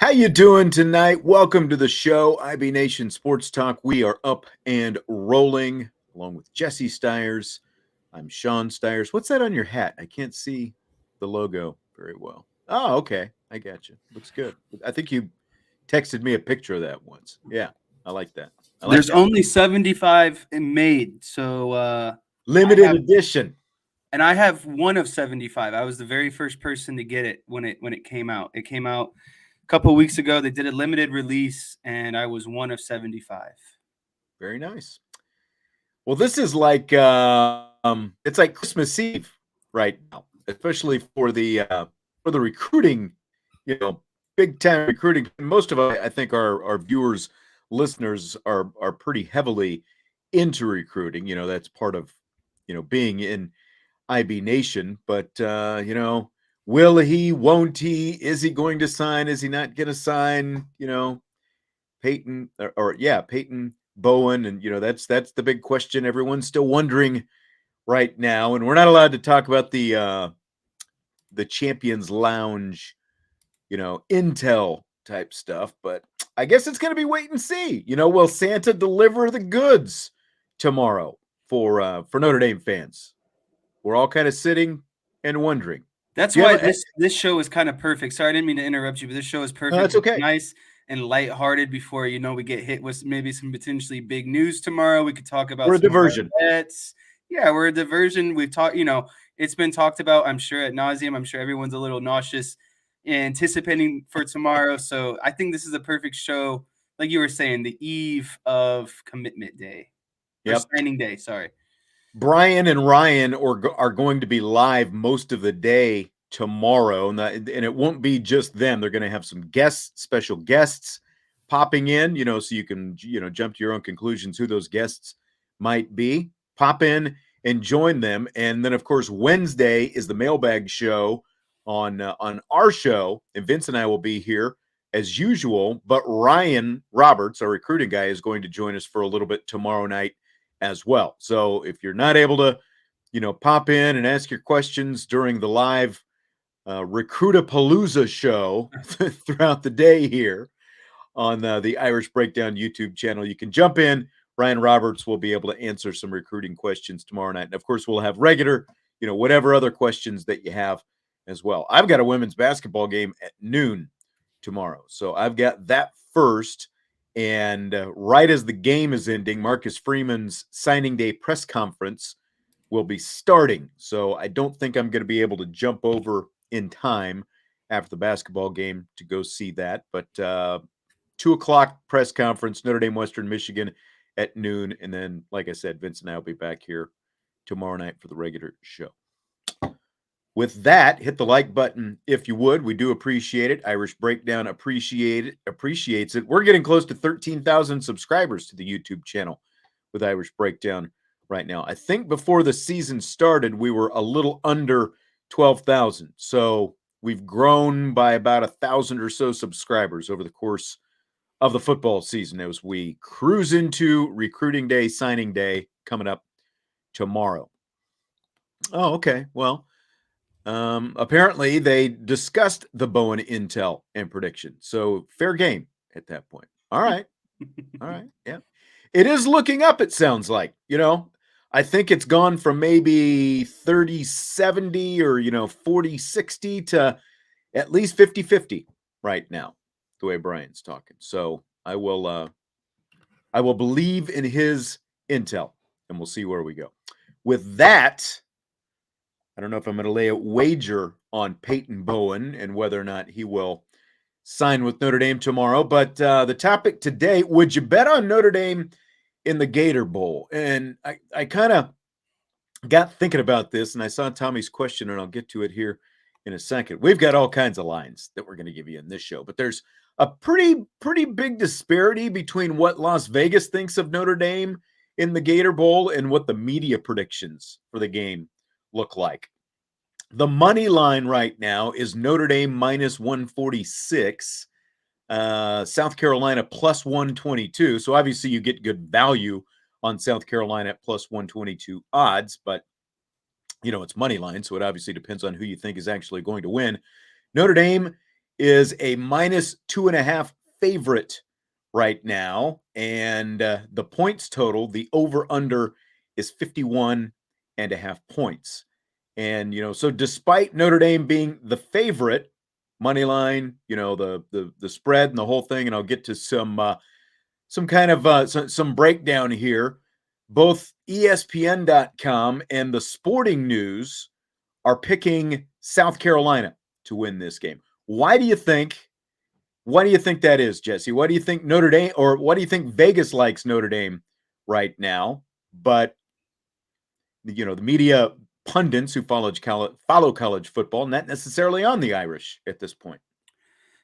How you doing tonight? Welcome to the show, IB Nation Sports Talk. We are up and rolling along with Jesse Stiers. I'm Sean Stiers. What's that on your hat? I can't see the logo very well. Oh, okay. I got you. Looks good. I think you texted me a picture of that once. Yeah, I like that. There's only 75 made, so limited edition. And I have one of 75. I was the very first person to get it when it came out. It came out a couple of weeks ago. They did a limited release, and I was one of 75. Very nice. Well, this is like it's like Christmas Eve right now, especially for the recruiting, big time recruiting. Most of us, I think, our viewers, listeners are pretty heavily into recruiting. That's part of being in IB Nation. But will he? Won't he? Is he going to sign? Is he not going to sign? Peyton Peyton Bowen, and that's the big question everyone's still wondering right now. And we're not allowed to talk about the Champions Lounge, intel type stuff, but I guess it's going to be wait and see. Will Santa deliver the goods tomorrow for Notre Dame fans? We're all kind of sitting and wondering. That's why this show is kind of perfect. Sorry, I didn't mean to interrupt you, but this show is perfect. No, that's okay. It's nice and lighthearted before we get hit with maybe some potentially big news tomorrow. We could talk about we're a diversion. Bets. Yeah, we're a diversion. We've talked, it's been talked about, I'm sure, ad nauseum. I'm sure everyone's a little nauseous anticipating for tomorrow. So I think this is a perfect show, like you were saying, the eve of commitment day. Yep. Or signing day, sorry. Brian and Ryan are going to be live most of the day tomorrow, and it won't be just them. They're going to have some special guests popping in, so you can jump to your own conclusions who those guests might be. Pop in and join them. And then, of course, Wednesday is the mailbag show on our show, and Vince and I will be here as usual. But Ryan Roberts, our recruiting guy, is going to join us for a little bit tomorrow night as well. So if you're not able to, pop in and ask your questions during the live Recruitapalooza show throughout the day here on the Irish Breakdown YouTube channel, you can jump in. Ryan Roberts will be able to answer some recruiting questions tomorrow night. And of course, we'll have regular, whatever other questions that you have as well. I've got a women's basketball game at noon tomorrow. So I've got that first. And right as the game is ending, Marcus Freeman's signing day press conference will be starting. So I don't think I'm going to be able to jump over in time after the basketball game to go see that. But 2:00 press conference, Notre Dame, Western Michigan at noon. And then, like I said, Vince and I will be back here tomorrow night for the regular show. With that, hit the like button if you would. We do appreciate it. Irish Breakdown appreciates it. We're getting close to 13,000 subscribers to the YouTube channel with Irish Breakdown right now. I think before the season started, we were a little under 12,000. So we've grown by about 1,000 or so subscribers over the course of the football season as we cruise into recruiting day, signing day coming up tomorrow. Oh, okay. Well, apparently they discussed the Bowen intel and prediction. So fair game at that point. All right. All right. Yeah. It is looking up, it sounds like. I think it's gone from maybe 30-70 or 40-60 to at least 50-50 right now, the way Brian's talking. So I will believe in his intel, and we'll see where we go. With that, I don't know if I'm going to lay a wager on Peyton Bowen and whether or not he will sign with Notre Dame tomorrow. But the topic today, would you bet on Notre Dame in the Gator Bowl? And I kind of got thinking about this, and I saw Tommy's question, and I'll get to it here in a second. We've got all kinds of lines that we're going to give you in this show, but there's a pretty big disparity between what Las Vegas thinks of Notre Dame in the Gator Bowl and what the media predictions for the game look like. The money line right now is Notre Dame minus 146, South Carolina plus 122. So obviously you get good value on South Carolina at plus 122 odds, but it's money line, so it obviously depends on who you think is actually going to win. Notre Dame is a -2.5 favorite right now. And the points total, the over-under is 51.5 points. And, so despite Notre Dame being the favorite, money line, the spread and the whole thing, and I'll get to some kind of some breakdown here. Both ESPN.com and the Sporting News are picking South Carolina to win this game. Why do you think that is, Jesse? Why do you think Notre Dame, or what do you think Vegas likes Notre Dame right now? But the media pundits who follow college football, not necessarily on the Irish at this point.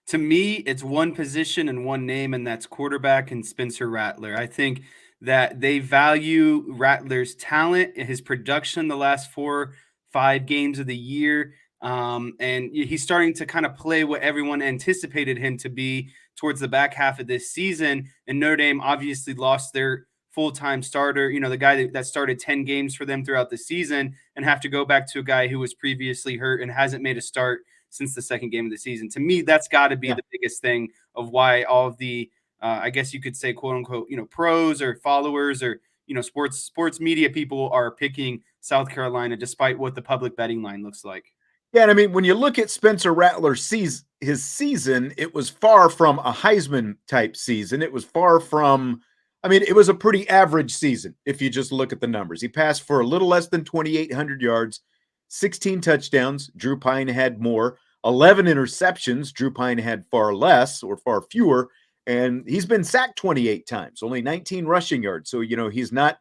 To me, it's one position and one name, and that's quarterback and Spencer Rattler. I think that they value Rattler's talent, his production the last 4-5 games of the year. And he's starting to kind of play what everyone anticipated him to be towards the back half of this season. And Notre Dame obviously lost their full-time starter, the guy that started 10 games for them throughout the season, and have to go back to a guy who was previously hurt and hasn't made a start since the second game of the season. To me, that's got to be the biggest thing of why all of the, I guess you could say, quote unquote, pros or followers or, sports media people are picking South Carolina, despite what the public betting line looks like. Yeah, and I mean, when you look at Spencer Rattler's his season, it was far from a Heisman type season. It was far from, it was a pretty average season if you just look at the numbers. He passed for a little less than 2,800 yards, 16 touchdowns. Drew Pyne had more. 11 interceptions. Drew Pyne had far less or far fewer. And he's been sacked 28 times, only 19 rushing yards. So, he's not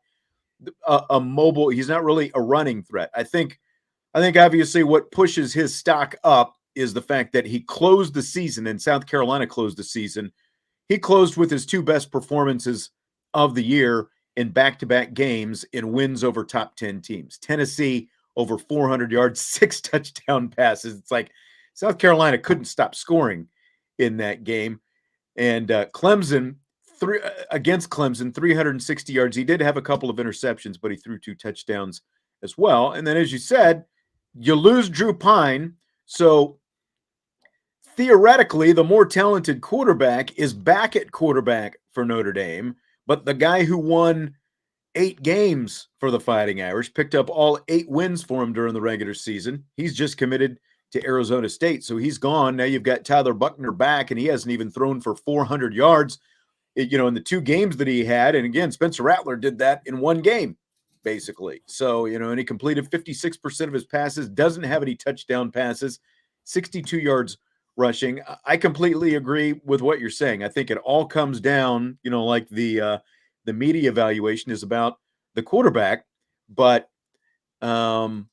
a mobile, he's not really a running threat. I think obviously what pushes his stock up is the fact that he closed the season, and South Carolina closed the season. He closed with his two best performances of the year in back-to-back games in wins over top 10 teams. Tennessee, over 400 yards, 6 touchdown passes. It's like South Carolina couldn't stop scoring in that game. And Clemson, against Clemson, 360 yards. He did have a couple of interceptions, but he threw 2 touchdowns as well. And then, as you said, you lose Drew Pyne. So theoretically, the more talented quarterback is back at quarterback for Notre Dame. But the guy who won 8 games for the Fighting Irish, picked up all 8 wins for him during the regular season, he's just committed to Arizona State. So he's gone. Now you've got Tyler Buchner back, and he hasn't even thrown for 400 yards, in the 2 games that he had. And again, Spencer Rattler did that in 1 game, basically. So, and he completed 56% of his passes, doesn't have any touchdown passes, 62 yards rushing. I completely agree with what you're saying. I think it all comes down, like the media evaluation is about the quarterback, but at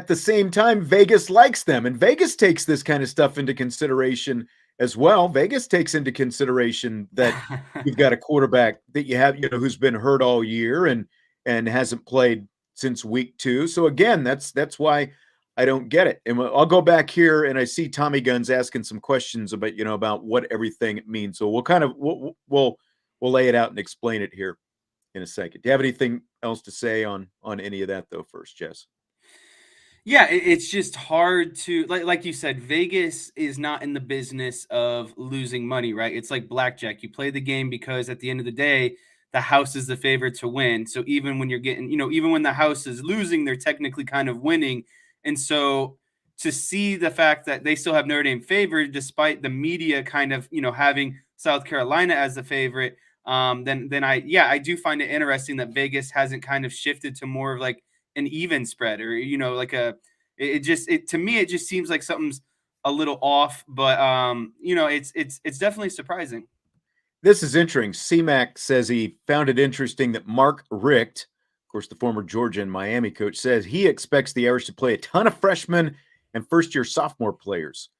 the same time, Vegas likes them, and Vegas takes this kind of stuff into consideration as well. Vegas takes into consideration that you've got a quarterback that you have, who's been hurt all year and hasn't played since week 2. So again, that's why I don't get it. And I'll go back here, and I see Tommy Guns asking some questions about, about what everything means. So we'll lay it out and explain it here in a second. Do you have anything else to say on any of that though first, Jess? Yeah, it's just hard to, like you said, Vegas is not in the business of losing money, right? It's like blackjack. You play the game because at the end of the day, the house is the favorite to win. So even when you're getting, even when the house is losing, they're technically kind of winning. And so to see the fact that they still have Notre Dame favored, despite the media kind of, having South Carolina as the favorite, then I do find it interesting that Vegas hasn't kind of shifted to more of like an even spread, or like to me it just seems like something's a little off, but it's definitely surprising. This is interesting. CMAC says he found it interesting that Mark Richt, of course the former Georgia and Miami coach, says he expects the Irish to play a ton of freshmen and first-year sophomore players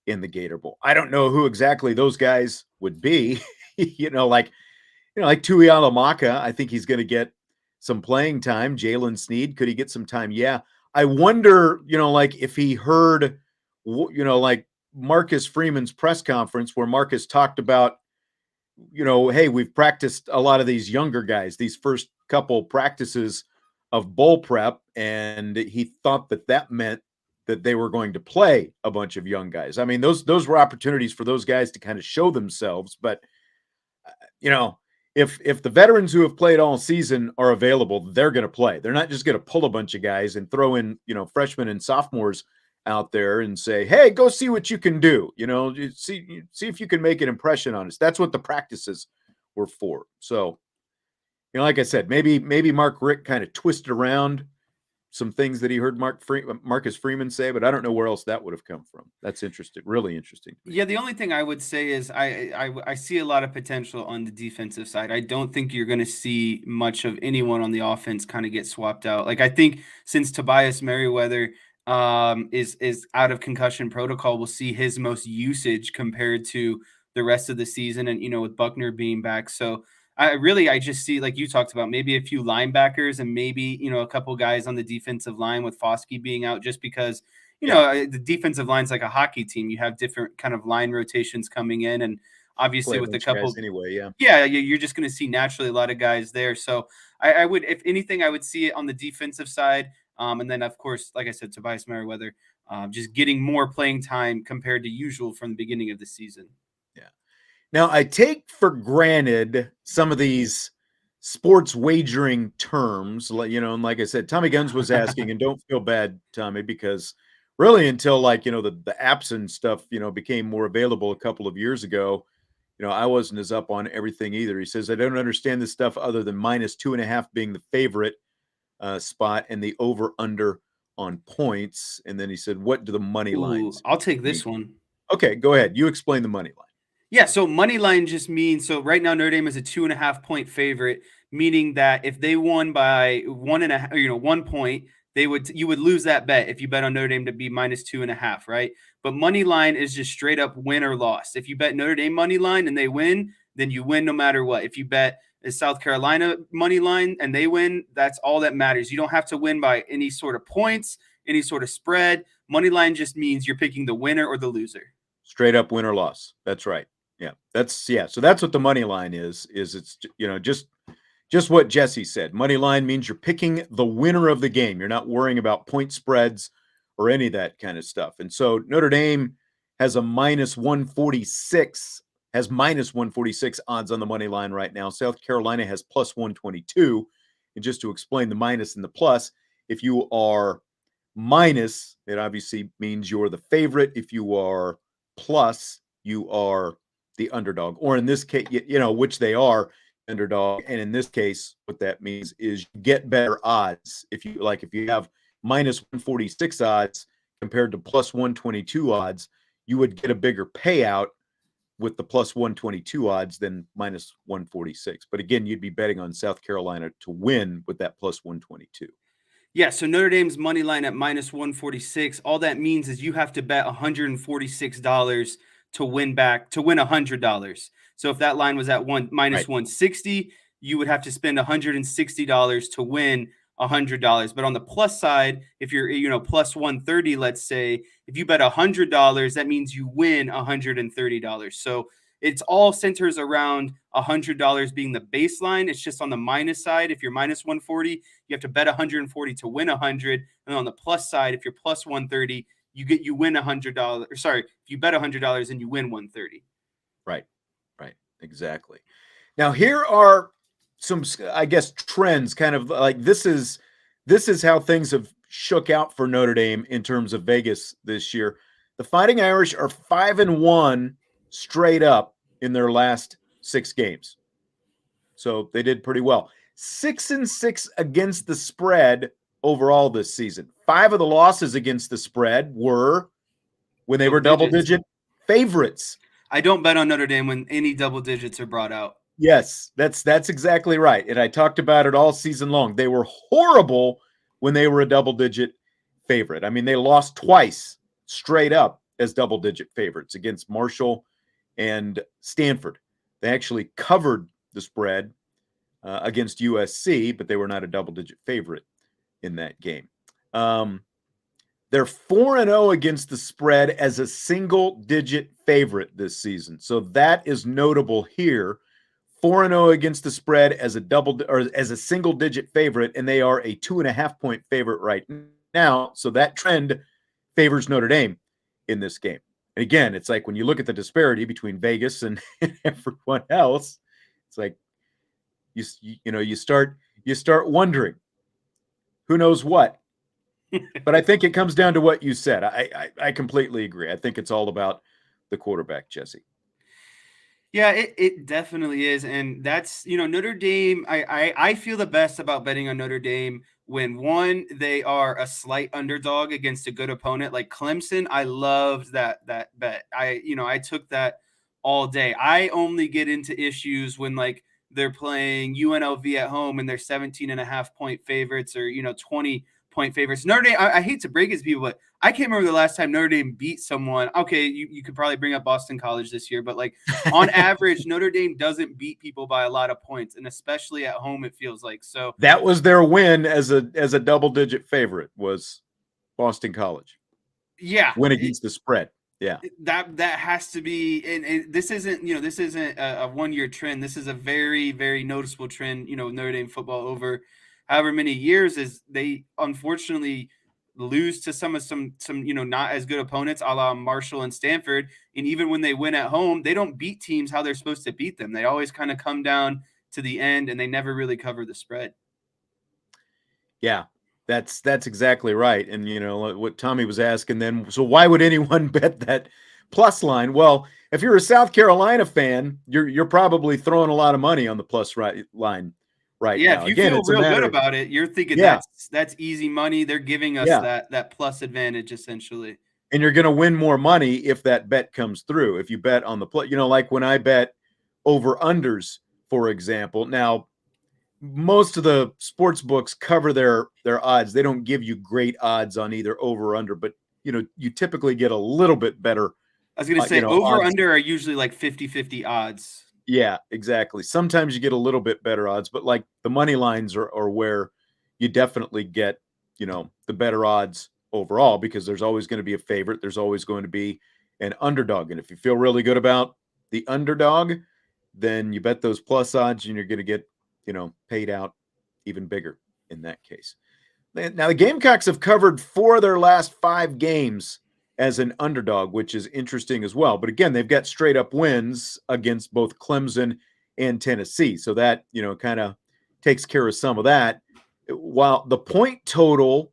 in the Gator Bowl. I don't know who exactly those guys would be. like Tuialamaka, I think he's going to get some playing time. Jalen Sneed, could he get some time? Yeah. I wonder, if he heard, like Marcus Freeman's press conference where Marcus talked about, hey, we've practiced a lot of these younger guys, these first couple practices of bowl prep. And he thought that meant that they were going to play a bunch of young guys. I mean, those were opportunities for those guys to kind of show themselves. But if the veterans who have played all season are available, they're going to play. They're not just going to pull a bunch of guys and throw in freshmen and sophomores out there and say, hey, go see what you can do. See if you can make an impression on us. That's what the practices were for. So, like I said, maybe Mark Richt kind of twisted around some things that he heard Marcus Freeman say, but I don't know where else that would have come from. That's interesting, really interesting. Yeah, the only thing I would say is I see a lot of potential on the defensive side. I don't think you're going to see much of anyone on the offense kind of get swapped out. Like I think since Tobias Merriweather is out of concussion protocol, we'll see his most usage compared to the rest of the season, and with Buckner being back. So I just see, like you talked about, maybe a few linebackers and maybe a couple guys on the defensive line with Foskey being out, just because the defensive line's like a hockey team. You have different kind of line rotations coming in, and obviously with a couple anyway, you're just going to see naturally a lot of guys there. So I would, if anything, I would see it on the defensive side. And then, of course, like I said, Tobias Merriweather just getting more playing time compared to usual from the beginning of the season. Yeah. Now, I take for granted some of these sports wagering terms, and like I said, Tommy Guns was asking, and don't feel bad, Tommy, because really until the apps and stuff, became more available a couple of years ago, I wasn't as up on everything either. He says, I don't understand this stuff other than -2.5 being the favorite spot and the over under on points. And then he said, what do the money lines? I'll take this one. Okay, go ahead. You explain the money line. Yeah, so money line just means, so right now Notre Dame is a 2.5 point favorite, meaning that if they won by 1.5, 1 point, you would lose that bet if you bet on Notre Dame to be -2.5, right? But money line is just straight up win or loss. If you bet Notre Dame money line and they win, then you win no matter what. If you bet South Carolina money line and they win, that's all that matters. You don't have to win by any sort of points, any sort of spread. Money line just means you're picking the winner or the loser. Straight up win or loss. That's right. Yeah, so that's what the money line is it's just what Jesse said. Money line means you're picking the winner of the game. You're not worrying about point spreads or any of that kind of stuff. And so Notre Dame has a -146 odds on the money line right now. South Carolina has +122. And just to explain the minus and the plus, if you are minus, it obviously means you're the favorite. If you are plus, you are the underdog, or in this case, which they are, underdog. And in this case, what that means is you get better odds. If you have -146 odds compared to +122 odds, you would get a bigger payout with the +122 odds than -146. But again, you'd be betting on South Carolina to win with that +122. Yeah, so Notre Dame's money line at -146. All that means is you have to bet $146 to win $100. So if that line was at -160, you would have to spend $160 to win $100. But on the plus side, if you're +130, let's say, if you bet $100, that means you win $130. So it's all centers around $100 being the baseline. It's just on the minus side. If you're -140, you have to bet 140 to win 100. And on the plus side, if you're +130, you win $100. Sorry, if you bet $100 and you win 130. Right, exactly. Now here are some, I guess, trends. Kind of like this is how things have shook out for Notre Dame in terms of Vegas this year. The Fighting Irish are 5-1 straight up in their last 6 games, so they did pretty well. 6-6 against the spread overall this season. 5 of the losses against the spread were when they were double-digit favorites. I don't bet on Notre Dame when any double digits are brought out. Yes, that's exactly right. And I talked about it all season long. They were horrible when they were a double-digit favorite. I mean, they lost twice straight up as double-digit favorites against Marshall and Stanford. They actually covered the spread against USC, but they were not a double-digit favorite in that game. They're 4-0 against the spread as a single-digit favorite this season. So that is notable here. 4-0 against the spread as a single-digit favorite, and they are a 2.5-point favorite right now. So that trend favors Notre Dame in this game. And again, it's like when you look at the disparity between Vegas and everyone else, it's like you start wondering who knows what. But I think it comes down to what you said. I completely agree. I think it's all about the quarterback, Jesse. Yeah, it definitely is. And that's, Notre Dame, I feel the best about betting on Notre Dame when, one, they are a slight underdog against a good opponent like Clemson. I loved that bet. I took that all day. I only get into issues when like they're playing UNLV at home and they're 17.5-point favorites or 20-point favorites. Notre Dame, I hate to break it to people, but I can't remember the last time Notre Dame beat someone. Okay, you could probably bring up Boston College this year, but like on average, Notre Dame doesn't beat people by a lot of points, and especially at home, it feels like. So that was their win as a double-digit favorite was Boston College. Yeah, win against the spread. Yeah, that has to be, and this isn't a 1-year trend. This is a very, very noticeable trend. Notre Dame football over however many years is they unfortunately lose to some not as good opponents, a la Marshall and Stanford. And even when they win at home, they don't beat teams how they're supposed to beat them. They always kind of come down to the end, and they never really cover the spread. Yeah, that's exactly right. And what Tommy was asking then, so why would anyone bet that plus line? Well, if you're a South Carolina fan, you're probably throwing a lot of money on the plus line right now. Yeah, if you feel real good about it, you're thinking that's easy money. They're giving us that plus advantage essentially. And you're going to win more money if that bet comes through. If you bet on the play, like when I bet over unders, for example. Now, most of the sports books cover their odds. They don't give you great odds on either over or under, but you typically get a little bit better. I was going to say over under are usually like 50-50 odds. Yeah, exactly. Sometimes you get a little bit better odds, but like the money lines are where you definitely get, the better odds overall, because there's always going to be a favorite. There's always going to be an underdog. And if you feel really good about the underdog, then you bet those plus odds and you're going to get, paid out even bigger in that case. Now the Gamecocks have covered 4 of their last 5 games as an underdog, which is interesting as well. But again, they've got straight up wins against both Clemson and Tennessee. So that, kind of takes care of some of that. While the point total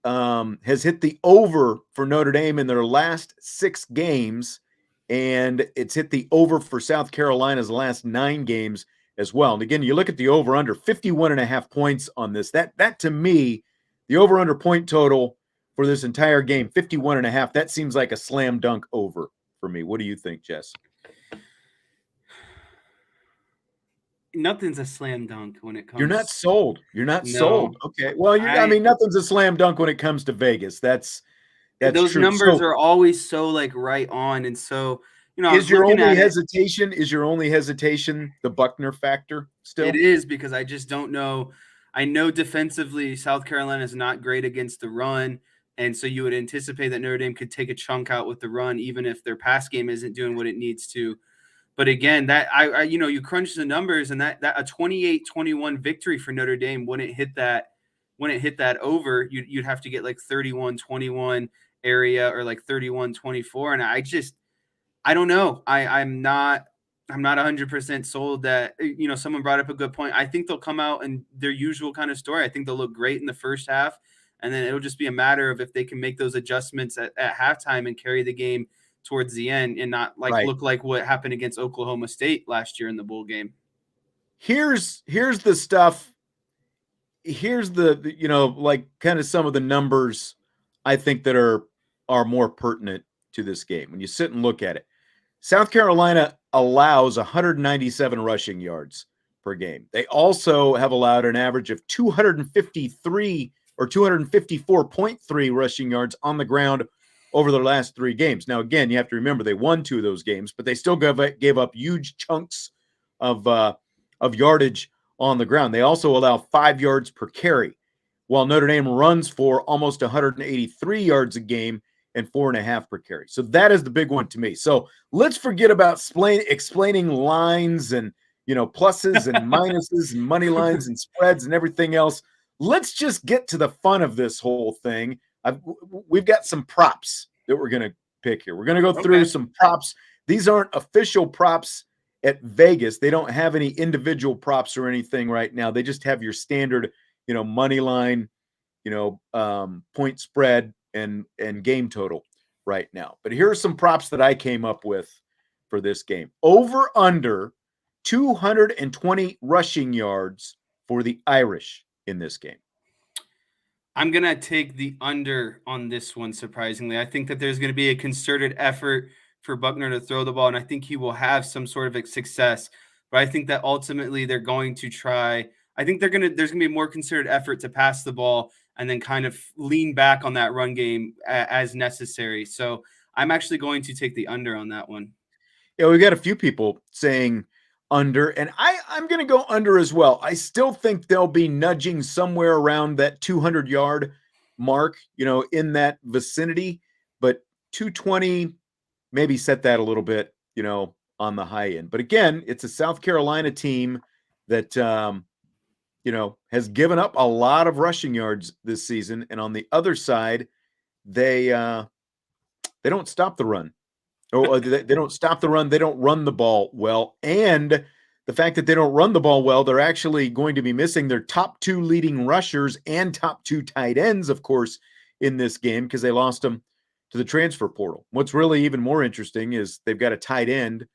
has hit the over for Notre Dame in their last 6 games, and it's hit the over for South Carolina's last 9 games as well. And again, you look at the over under 51.5 points on this. That to me, the over under point total for this entire game, 51.5, that seems like a slam dunk over for me. What do you think, Jess? Nothing's a slam dunk when it comes. You're not sold. You're not sold. Okay. Well, nothing's a slam dunk when it comes to Vegas. That's those true. Numbers are always so like right on. And so, is your only hesitation the Buckner factor still? It is, because I just don't know. I know defensively South Carolina is not great against the run. And so you would anticipate that Notre Dame could take a chunk out with the run, even if their pass game isn't doing what it needs to. But again, that you crunch the numbers, and that a 28-21 victory for Notre Dame wouldn't hit that over. You'd have to get like 31-21 area or like 31-24. And I don't know. I'm not 100% sold that, someone brought up a good point. I think they'll come out in their usual kind of story. I think they'll look great in the first half. And then it'll just be a matter of if they can make those adjustments at halftime and carry the game towards the end and not look like what happened against Oklahoma State last year in the bowl game. Here's the stuff. Here's the, kind of some of the numbers I think that are more pertinent to this game. When you sit and look at it, South Carolina allows 197 rushing yards per game. They also have allowed an average of 253 or 254.3 rushing yards on the ground over their last 3 games. Now, again, you have to remember they won 2 of those games, but they still gave up huge chunks of yardage on the ground. They also allow 5 yards per carry, while Notre Dame runs for almost 183 yards a game and 4.5 per carry. So that is the big one to me. So let's forget about explaining lines and pluses and minuses and money lines and spreads and everything else. Let's just get to the fun of this whole thing. we've got some props that we're going to pick here. We're going to go through some props. These aren't official props at Vegas. They don't have any individual props or anything right now. They just have your standard, money line, point spread and game total right now. But here are some props that I came up with for this game. Over under 220 rushing yards for the Irish in this game. I'm going to take the under on this one, surprisingly. I think that there's going to be a concerted effort for Buckner to throw the ball, and I think he will have some sort of success. But I think that ultimately they're going to try. I think there's going to be more concerted effort to pass the ball and then kind of lean back on that run game as necessary. So I'm actually going to take the under on that one. Yeah, we've got a few people saying under, and I'm going to go under as well. I still think they'll be nudging somewhere around that 200-yard mark, in that vicinity, but 220, maybe set that a little bit, on the high end. But again, it's a South Carolina team that, has given up a lot of rushing yards this season. And on the other side, they don't stop the run. They don't stop the run. They don't run the ball well. And the fact that they don't run the ball well, they're actually going to be missing their top 2 leading rushers and top 2 tight ends, of course, in this game because they lost them to the transfer portal. What's really even more interesting is they've got a tight end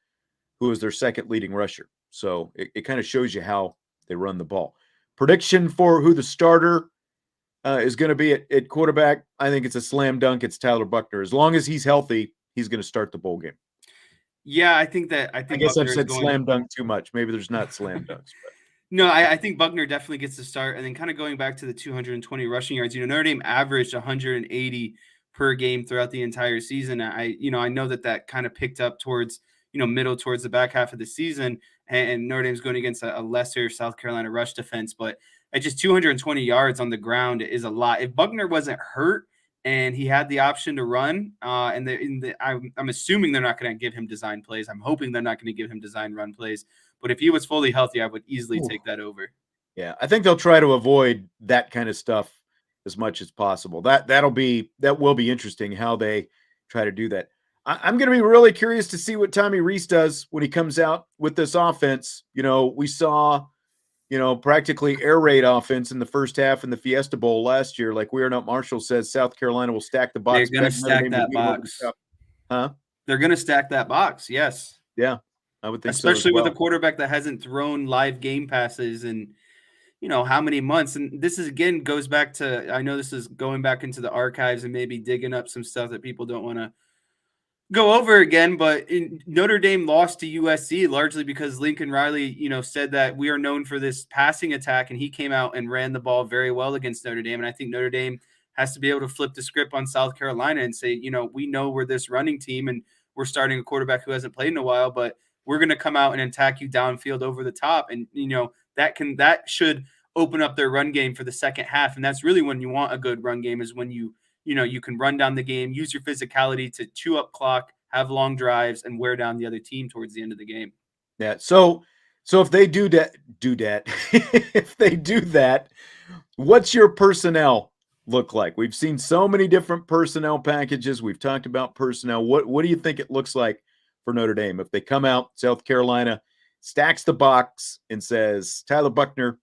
who is their second leading rusher. So it kind of shows you how they run the ball. Prediction for who the starter is going to be at quarterback, I think it's a slam dunk. It's Tyler Buchner. As long as he's healthy, he's going to start the bowl game. Yeah, I guess Buckner I've said slam dunk too much. Maybe there's not slam dunks. But. No, I think Buckner definitely gets to start. And then kind of going back to the 220 rushing yards, Notre Dame averaged 180 per game throughout the entire season. I know that kind of picked up towards, middle towards the back half of the season. And Notre Dame's going against a lesser South Carolina rush defense. But at just 220 yards on the ground is a lot. If Buckner wasn't hurt, and he had the option to run, I'm assuming they're not going to give him design plays. I'm hoping they're not going to give him design run plays. But if he was fully healthy, I would easily take that over. Yeah, I think they'll try to avoid that kind of stuff as much as possible. That will be interesting how they try to do that. I'm going to be really curious to see what Tommy Rees does when he comes out with this offense. We saw practically air raid offense in the first half in the Fiesta Bowl last year. Like We Are Not Marshall says, South Carolina will stack the box. They're going to stack that box. Huh? They're going to stack that box, yes. Yeah, I would think especially with a quarterback that hasn't thrown live game passes in, how many months. And this is, again, goes back to, I know this is going back into the archives and maybe digging up some stuff that people don't want to go over again, but Notre Dame lost to USC largely because Lincoln Riley, said that we are known for this passing attack, and he came out and ran the ball very well against Notre Dame. And I think Notre Dame has to be able to flip the script on South Carolina and say, we know we're this running team and we're starting a quarterback who hasn't played in a while, but we're going to come out and attack you downfield over the top. And, that should open up their run game for the second half. And that's really when you want a good run game, is when you can run down the game, use your physicality to chew up clock, have long drives, and wear down the other team towards the end of the game. Yeah. So if they do that, if they do that, what's your personnel look like? We've seen so many different personnel packages. We've talked about personnel. What do you think it looks like for Notre Dame if they come out, South Carolina stacks the box and says, Tyler Buchner,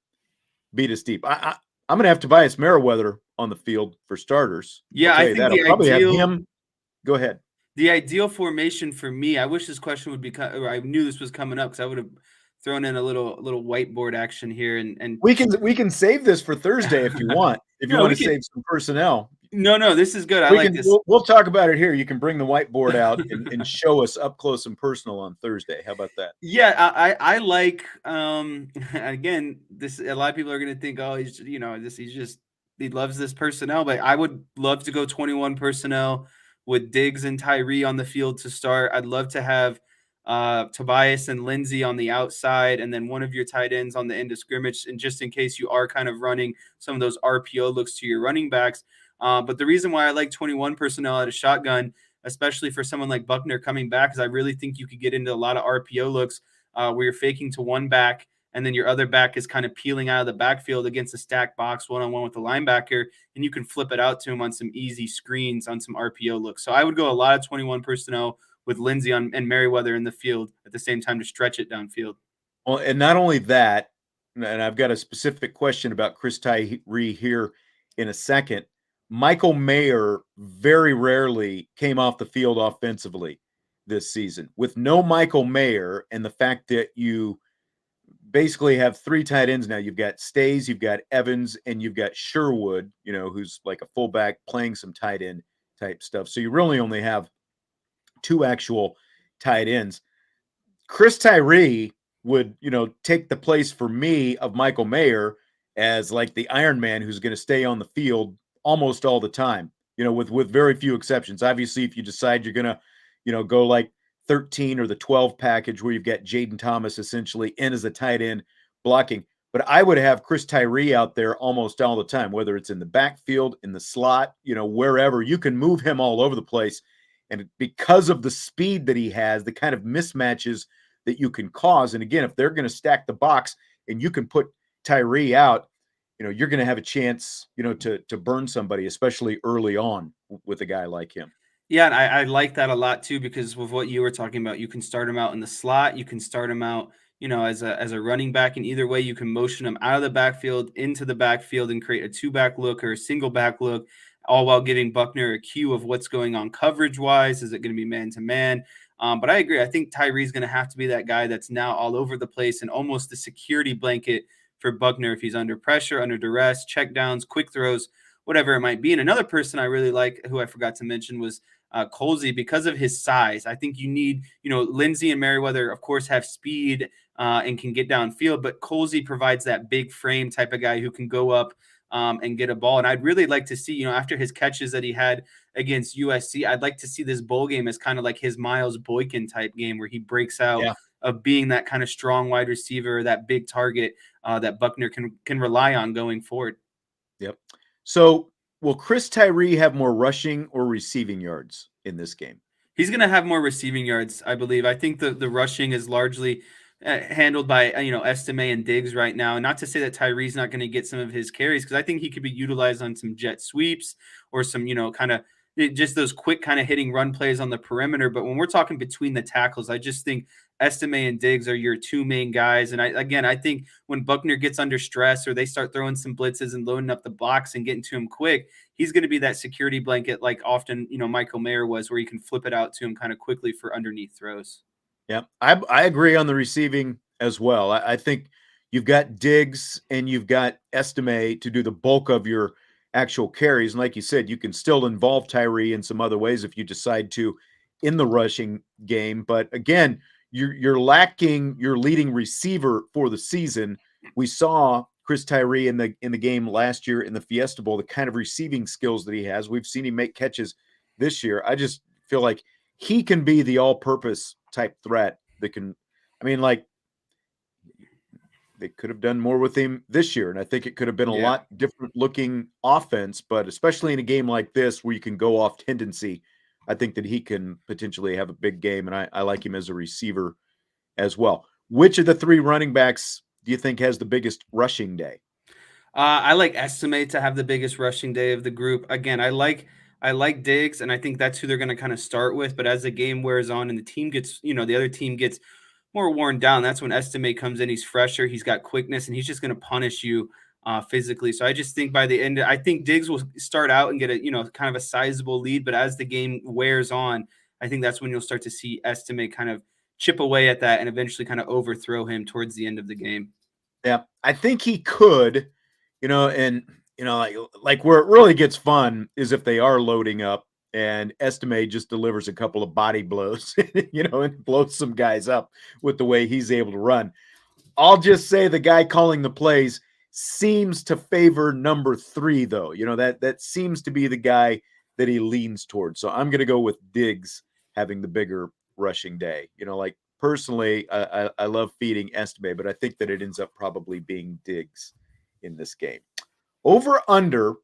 beat us deep? I'm going to have Tobias Merriweather on the field for starters. Yeah, I think I'll probably have him. Go ahead. The ideal formation for me, I wish this question would be, or I knew this was coming up because I would have thrown in a little whiteboard action here. And we can save this for Thursday if you want. If you want to save some personnel. No, this is good. I like this. We'll talk about it here. You can bring the whiteboard out and show us up close and personal on Thursday. How about that? Yeah, I like. Again, this, a lot of people are going to think, oh, he loves this personnel, but I would love to go 21 personnel with Diggs and Tyree on the field to start. I'd love to have Tobias and Lindsey on the outside, and then one of your tight ends on the end of scrimmage, and just in case you are kind of running some of those RPO looks to your running backs. But the reason why I like 21 personnel at a shotgun, especially for someone like Buckner coming back, is I really think you could get into a lot of RPO looks where you're faking to one back and then your other back is kind of peeling out of the backfield against a stacked box one-on-one with the linebacker, and you can flip it out to him on some easy screens on some RPO looks. So I would go a lot of 21 personnel with Lindsey and Merriweather in the field at the same time to stretch it downfield. Well, and not only that, and I've got a specific question about Chris Tyree here in a second. Michael Mayer very rarely came off the field offensively this season. With no Michael Mayer and the fact that you basically have three tight ends now, you've got Stays, you've got Evans, and you've got Sherwood, who's like a fullback playing some tight end type stuff. So you really only have two actual tight ends. Chris Tyree would, take the place for me of Michael Mayer as like the Iron Man who's going to stay on the field almost all the time, with very few exceptions. Obviously, if you decide you're going to, go like 13 or the 12 package where you've got Jaden Thomas essentially in as a tight end blocking. But I would have Chris Tyree out there almost all the time, whether it's in the backfield, in the slot, wherever. You can move him all over the place. And because of the speed that he has, the kind of mismatches that you can cause. And again, if they're going to stack the box and you can put Tyree out, you're going to have a chance, to burn somebody, especially early on with a guy like him. Yeah, and I like that a lot too, because with what you were talking about, you can start him out in the slot, you can start him out, as a running back, and either way, you can motion him out of the backfield into the backfield and create a two-back look or a single back look, all while giving Buckner a cue of what's going on coverage-wise. Is it going to be man-to-man? But I agree. I think Tyree's going to have to be that guy that's now all over the place and almost the security blanket for Buckner if he's under pressure, under duress, check downs, quick throws, whatever it might be. And another person I really like, who I forgot to mention, was Colsey, because of his size. I think you need, Lindsey and Merriweather, of course, have speed and can get downfield, but Colsey provides that big frame type of guy who can go up and get a ball. And I'd really like to see, after his catches that he had against USC, I'd like to see this bowl game as kind of like his Miles Boykin type game where he breaks out of being that kind of strong wide receiver, that big target that Buckner can rely on going forward. Yep. So will Chris Tyree have more rushing or receiving yards in this game? He's going to have more receiving yards, I believe. I think the rushing is largely handled by Estime and Diggs right now. And not to say that Tyree's not going to get some of his carries, because I think he could be utilized on some jet sweeps or some kind of just those quick kind of hitting run plays on the perimeter. But when we're talking between the tackles, I just think Estime and Diggs are your two main guys. And I think when Buckner gets under stress or they start throwing some blitzes and loading up the box and getting to him quick, he's going to be that security blanket like often, Michael Mayer was, where you can flip it out to him kind of quickly for underneath throws. Yeah, I agree on the receiving as well. I think you've got Diggs and you've got Estime to do the bulk of your actual carries. And like you said, you can still involve Tyree in some other ways if you decide to in the rushing game. But again, you're lacking your leading receiver for the season. We saw Chris Tyree in the game last year in the Fiesta Bowl, the kind of receiving skills that he has. We've seen him make catches this year. I just feel like he can be the all-purpose type threat that can, they could have done more with him this year. And I think it could have been a lot different looking offense, but especially in a game like this where you can go off tendency, I think that he can potentially have a big game. And I like him as a receiver as well. Which of the three running backs do you think has the biggest rushing day? I like Estimate to have the biggest rushing day of the group. Again, I like Diggs, and I think that's who they're going to kind of start with. But as the game wears on and the team gets, the other team gets more worn down, that's when Estimate comes in. He's fresher, he's got quickness, and he's just going to punish you physically. So I just think by the end, I think Diggs will start out and get a, kind of a sizable lead. But as the game wears on, I think that's when you'll start to see Estimate kind of chip away at that and eventually kind of overthrow him towards the end of the game. Yeah, I think he could, and like where it really gets fun is if they are loading up and Estime just delivers a couple of body blows, and blows some guys up with the way he's able to run. I'll just say the guy calling the plays seems to favor number 3, though. That seems to be the guy that he leans towards. So I'm going to go with Diggs having the bigger rushing day. Personally, I love feeding Estime, but I think that it ends up probably being Diggs in this game. Over under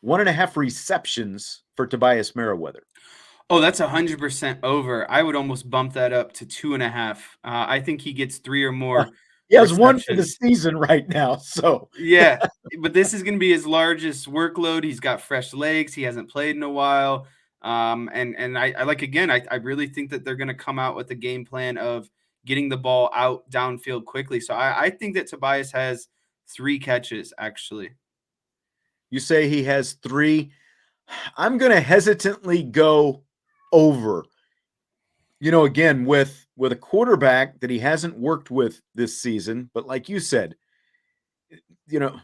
1.5 receptions for Tobias Merriweather. Oh, that's 100% over. I would almost bump that up to 2.5. I think he gets 3 or more He has one for the receptions. season right now. So Yeah, but this is going to be his largest workload. He's got fresh legs. He hasn't played in a while. And I like again. I really think that they're going to come out with a game plan of getting the ball out downfield quickly. So I think that Tobias has 3 catches actually. you say he has 3. I'm going to hesitantly go over. Again, with a quarterback that he hasn't worked with this season, but like you said, you know,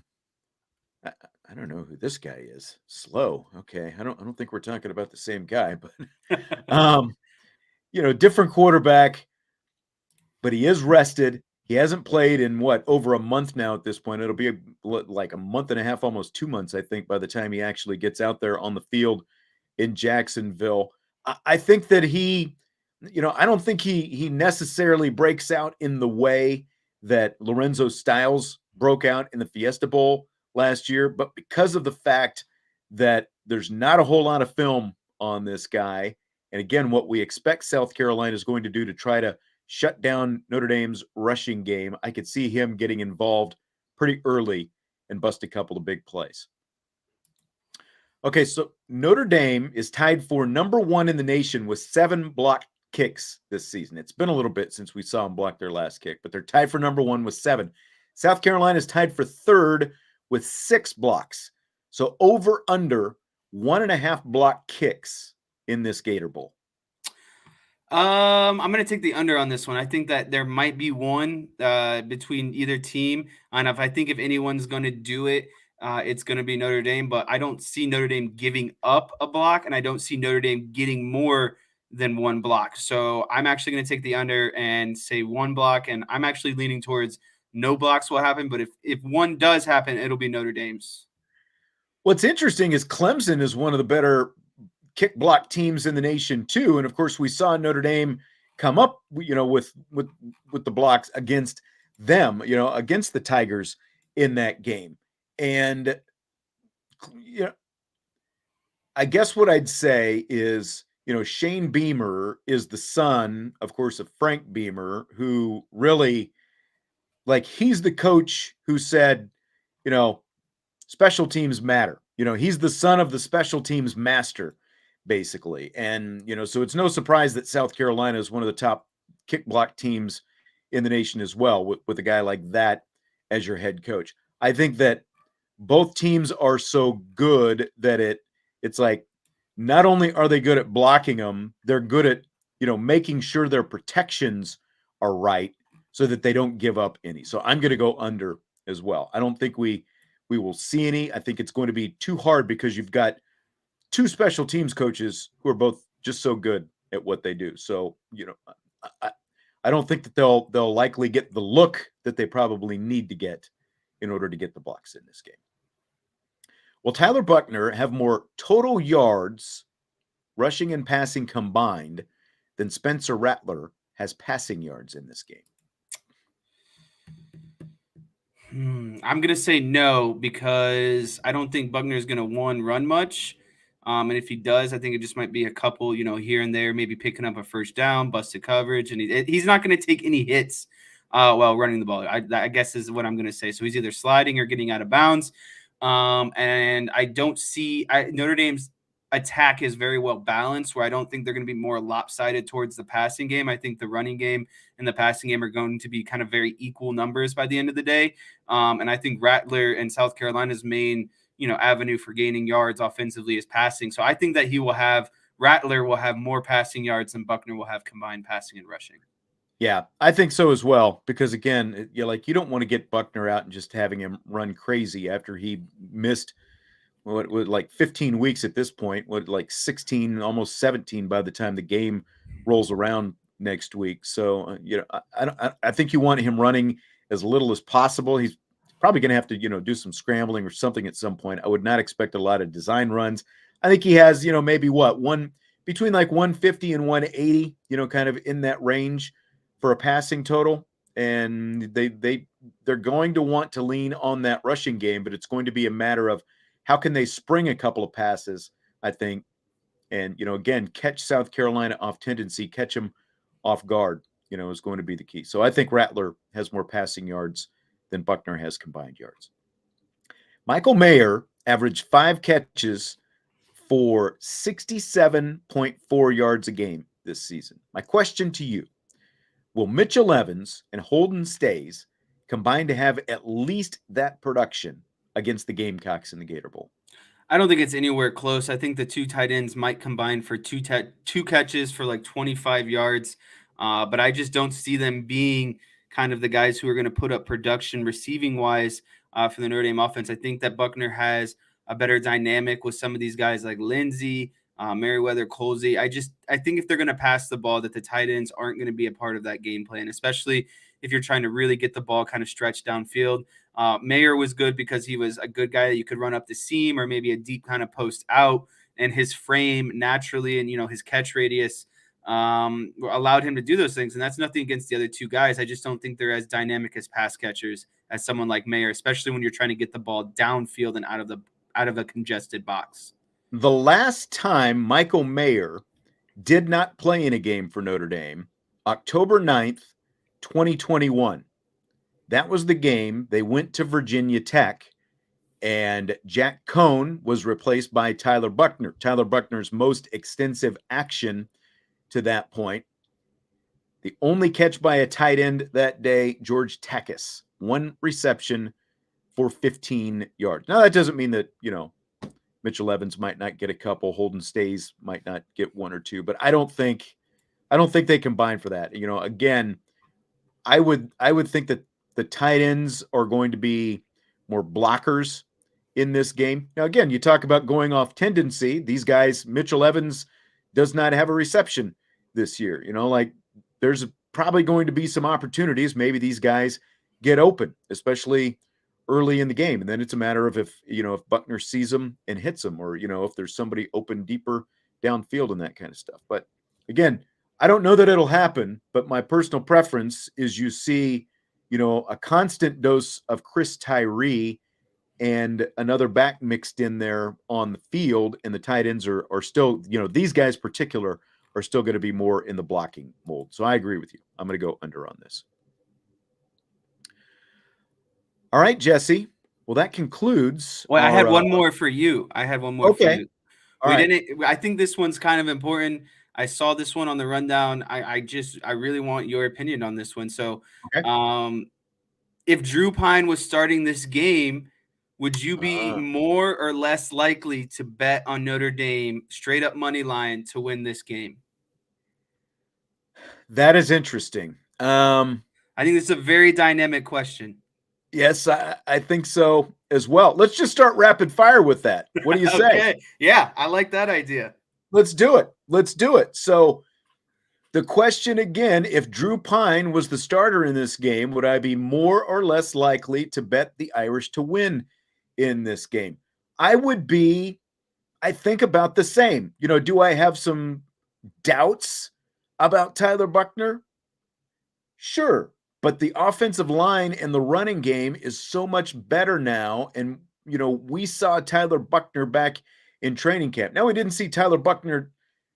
I don't know who this guy is. Slow. Okay. I don't think we're talking about the same guy, but um, different quarterback, but he is rested. He hasn't played in over a month now at this point. It'll be like a month and a half, almost 2 months, I think, by the time he actually gets out there on the field in Jacksonville. I think that I don't think he necessarily breaks out in the way that Lorenzo Styles broke out in the Fiesta Bowl last year, but because of the fact that there's not a whole lot of film on this guy, and again, what we expect South Carolina is going to do to try to shut down Notre Dame's rushing game, I could see him getting involved pretty early and bust a couple of big plays. Okay, so Notre Dame is tied for number 1 in the nation with 7 blocked kicks this season. It's been a little bit since we saw them block their last kick, but they're tied for number 1 with 7. South Carolina is tied for 3rd with 6 blocks. So over under 1.5 block kicks in this Gator Bowl. I'm going to take the under on this one. I think that there might be one between either team. And I think if anyone's going to do it, it's going to be Notre Dame. But I don't see Notre Dame giving up a block, and I don't see Notre Dame getting more than 1 block. So I'm actually going to take the under and say 1 block. And I'm actually leaning towards no blocks will happen. But if one does happen, it'll be Notre Dame's. What's interesting is Clemson is one of the better kick block teams in the nation too, and of course we saw Notre Dame come up, with the blocks against them, against the Tigers in that game. And I guess what I'd say is, Shane Beamer is the son, of course, of Frank Beamer, who really, he's the coach who said, special teams matter. He's the son of the special teams master, basically. And, so it's no surprise that South Carolina is one of the top kick block teams in the nation as well, with a guy like that as your head coach. I think that both teams are so good that it's like, not only are they good at blocking them, they're good at, making sure their protections are right so that they don't give up any. So I'm going to go under as well. I don't think we will see any. I think it's going to be too hard because you've got 2 special teams coaches who are both just so good at what they do. So, I don't think that they'll likely get the look that they probably need to get in order to get the blocks in this game. Will Tyler Buchner have more total yards, rushing and passing combined, than Spencer Rattler has passing yards in this game? I'm going to say no, because I don't think Buckner is going to run much. And if he does, I think it just might be a couple, here and there, maybe picking up a first down, busted coverage. And he's not going to take any hits while running the ball, I guess is what I'm going to say. So he's either sliding or getting out of bounds. And I don't see Notre Dame's attack is very well balanced, where I don't think they're going to be more lopsided towards the passing game. I think the running game and the passing game are going to be kind of very equal numbers by the end of the day. And I think Rattler and South Carolina's main, avenue for gaining yards offensively is passing. So I think that Rattler will have more passing yards than Buckner will have combined passing and rushing. Yeah, I think so as well, because again, you don't want to get Buckner out and just having him run crazy after he missed like 15 weeks at this point, like 16, almost 17 by the time the game rolls around next week. So, I think you want him running as little as possible. He's probably going to have to, do some scrambling or something at some point. I would not expect a lot of design runs. I think he has, maybe between like 150 and 180, kind of in that range for a passing total. And they're going to want to lean on that rushing game, but it's going to be a matter of how can they spring a couple of passes, I think, and, again, catch South Carolina off tendency, catch them off guard, is going to be the key. So I think Rattler has more passing yards than Buckner has combined yards. Michael Mayer averaged 5 catches for 67.4 yards a game this season. My question to you, will Mitchell Evans and Holden Stays combine to have at least that production against the Gamecocks in the Gator Bowl? I don't think it's anywhere close. I think the two tight ends might combine for two catches for like 25 yards, but I just don't see them being kind of the guys who are going to put up production receiving wise for the Notre Dame offense. I think that Buckner has a better dynamic with some of these guys like Lindsey, Merriweather, Colsey. I think if they're going to pass the ball, that the tight ends aren't going to be a part of that game plan, especially if you're trying to really get the ball kind of stretched downfield. Mayer was good because he was a good guy that you could run up the seam or maybe a deep kind of post out, and his frame naturally and his catch radius allowed him to do those things. And that's nothing against the other two guys. I just don't think they're as dynamic as pass catchers as someone like Mayer, especially when you're trying to get the ball downfield and out of a congested box. The last time Michael Mayer did not play in a game for Notre Dame, October 9th, 2021. That was the game. They went to Virginia Tech, and Jack Cohn was replaced by Tyler Buchner. Tyler Buchner's most extensive action to that point. The only catch by a tight end that day, George Takis, 1 reception for 15 yards. Now, that doesn't mean that, Mitchell Evans might not get a couple, Holden Stays might not get 1 or 2, but I don't think they combine for that. Again, I would think that the tight ends are going to be more blockers in this game. Now, again, you talk about going off tendency. These guys, Mitchell Evans does not have a reception this year. There's probably going to be some opportunities. Maybe these guys get open, especially early in the game. And then it's a matter of if Buckner sees them and hits them, or, if there's somebody open deeper downfield and that kind of stuff. But again, I don't know that it'll happen, but my personal preference is you see, a constant dose of Chris Tyree and another back mixed in there on the field, and the tight ends are still, these guys particular are still going to be more in the blocking mold. So I agree with you. I'm going to go under on this. All right, Jesse. Well, that concludes. Well, I had one more for you. Okay. All right. I think this one's kind of important. I saw this one on the rundown. I really want your opinion on this one. So, okay. If Drew Pyne was starting this game, would you be more or less likely to bet on Notre Dame straight up money line to win this game? That is interesting. I think it's a very dynamic question. Yes, I think so as well. Let's just start rapid fire with that. What do you say? Okay. Yeah, I like that idea. Let's do it. So the question again, if Drew Pyne was the starter in this game, would I be more or less likely to bet the Irish to win in this game? I would be, I think, about the same. Do I have some doubts about Tyler Buchner? Sure. But the offensive line and the running game is so much better now. And, we saw Tyler Buchner back in training camp. Now, we didn't see Tyler Buchner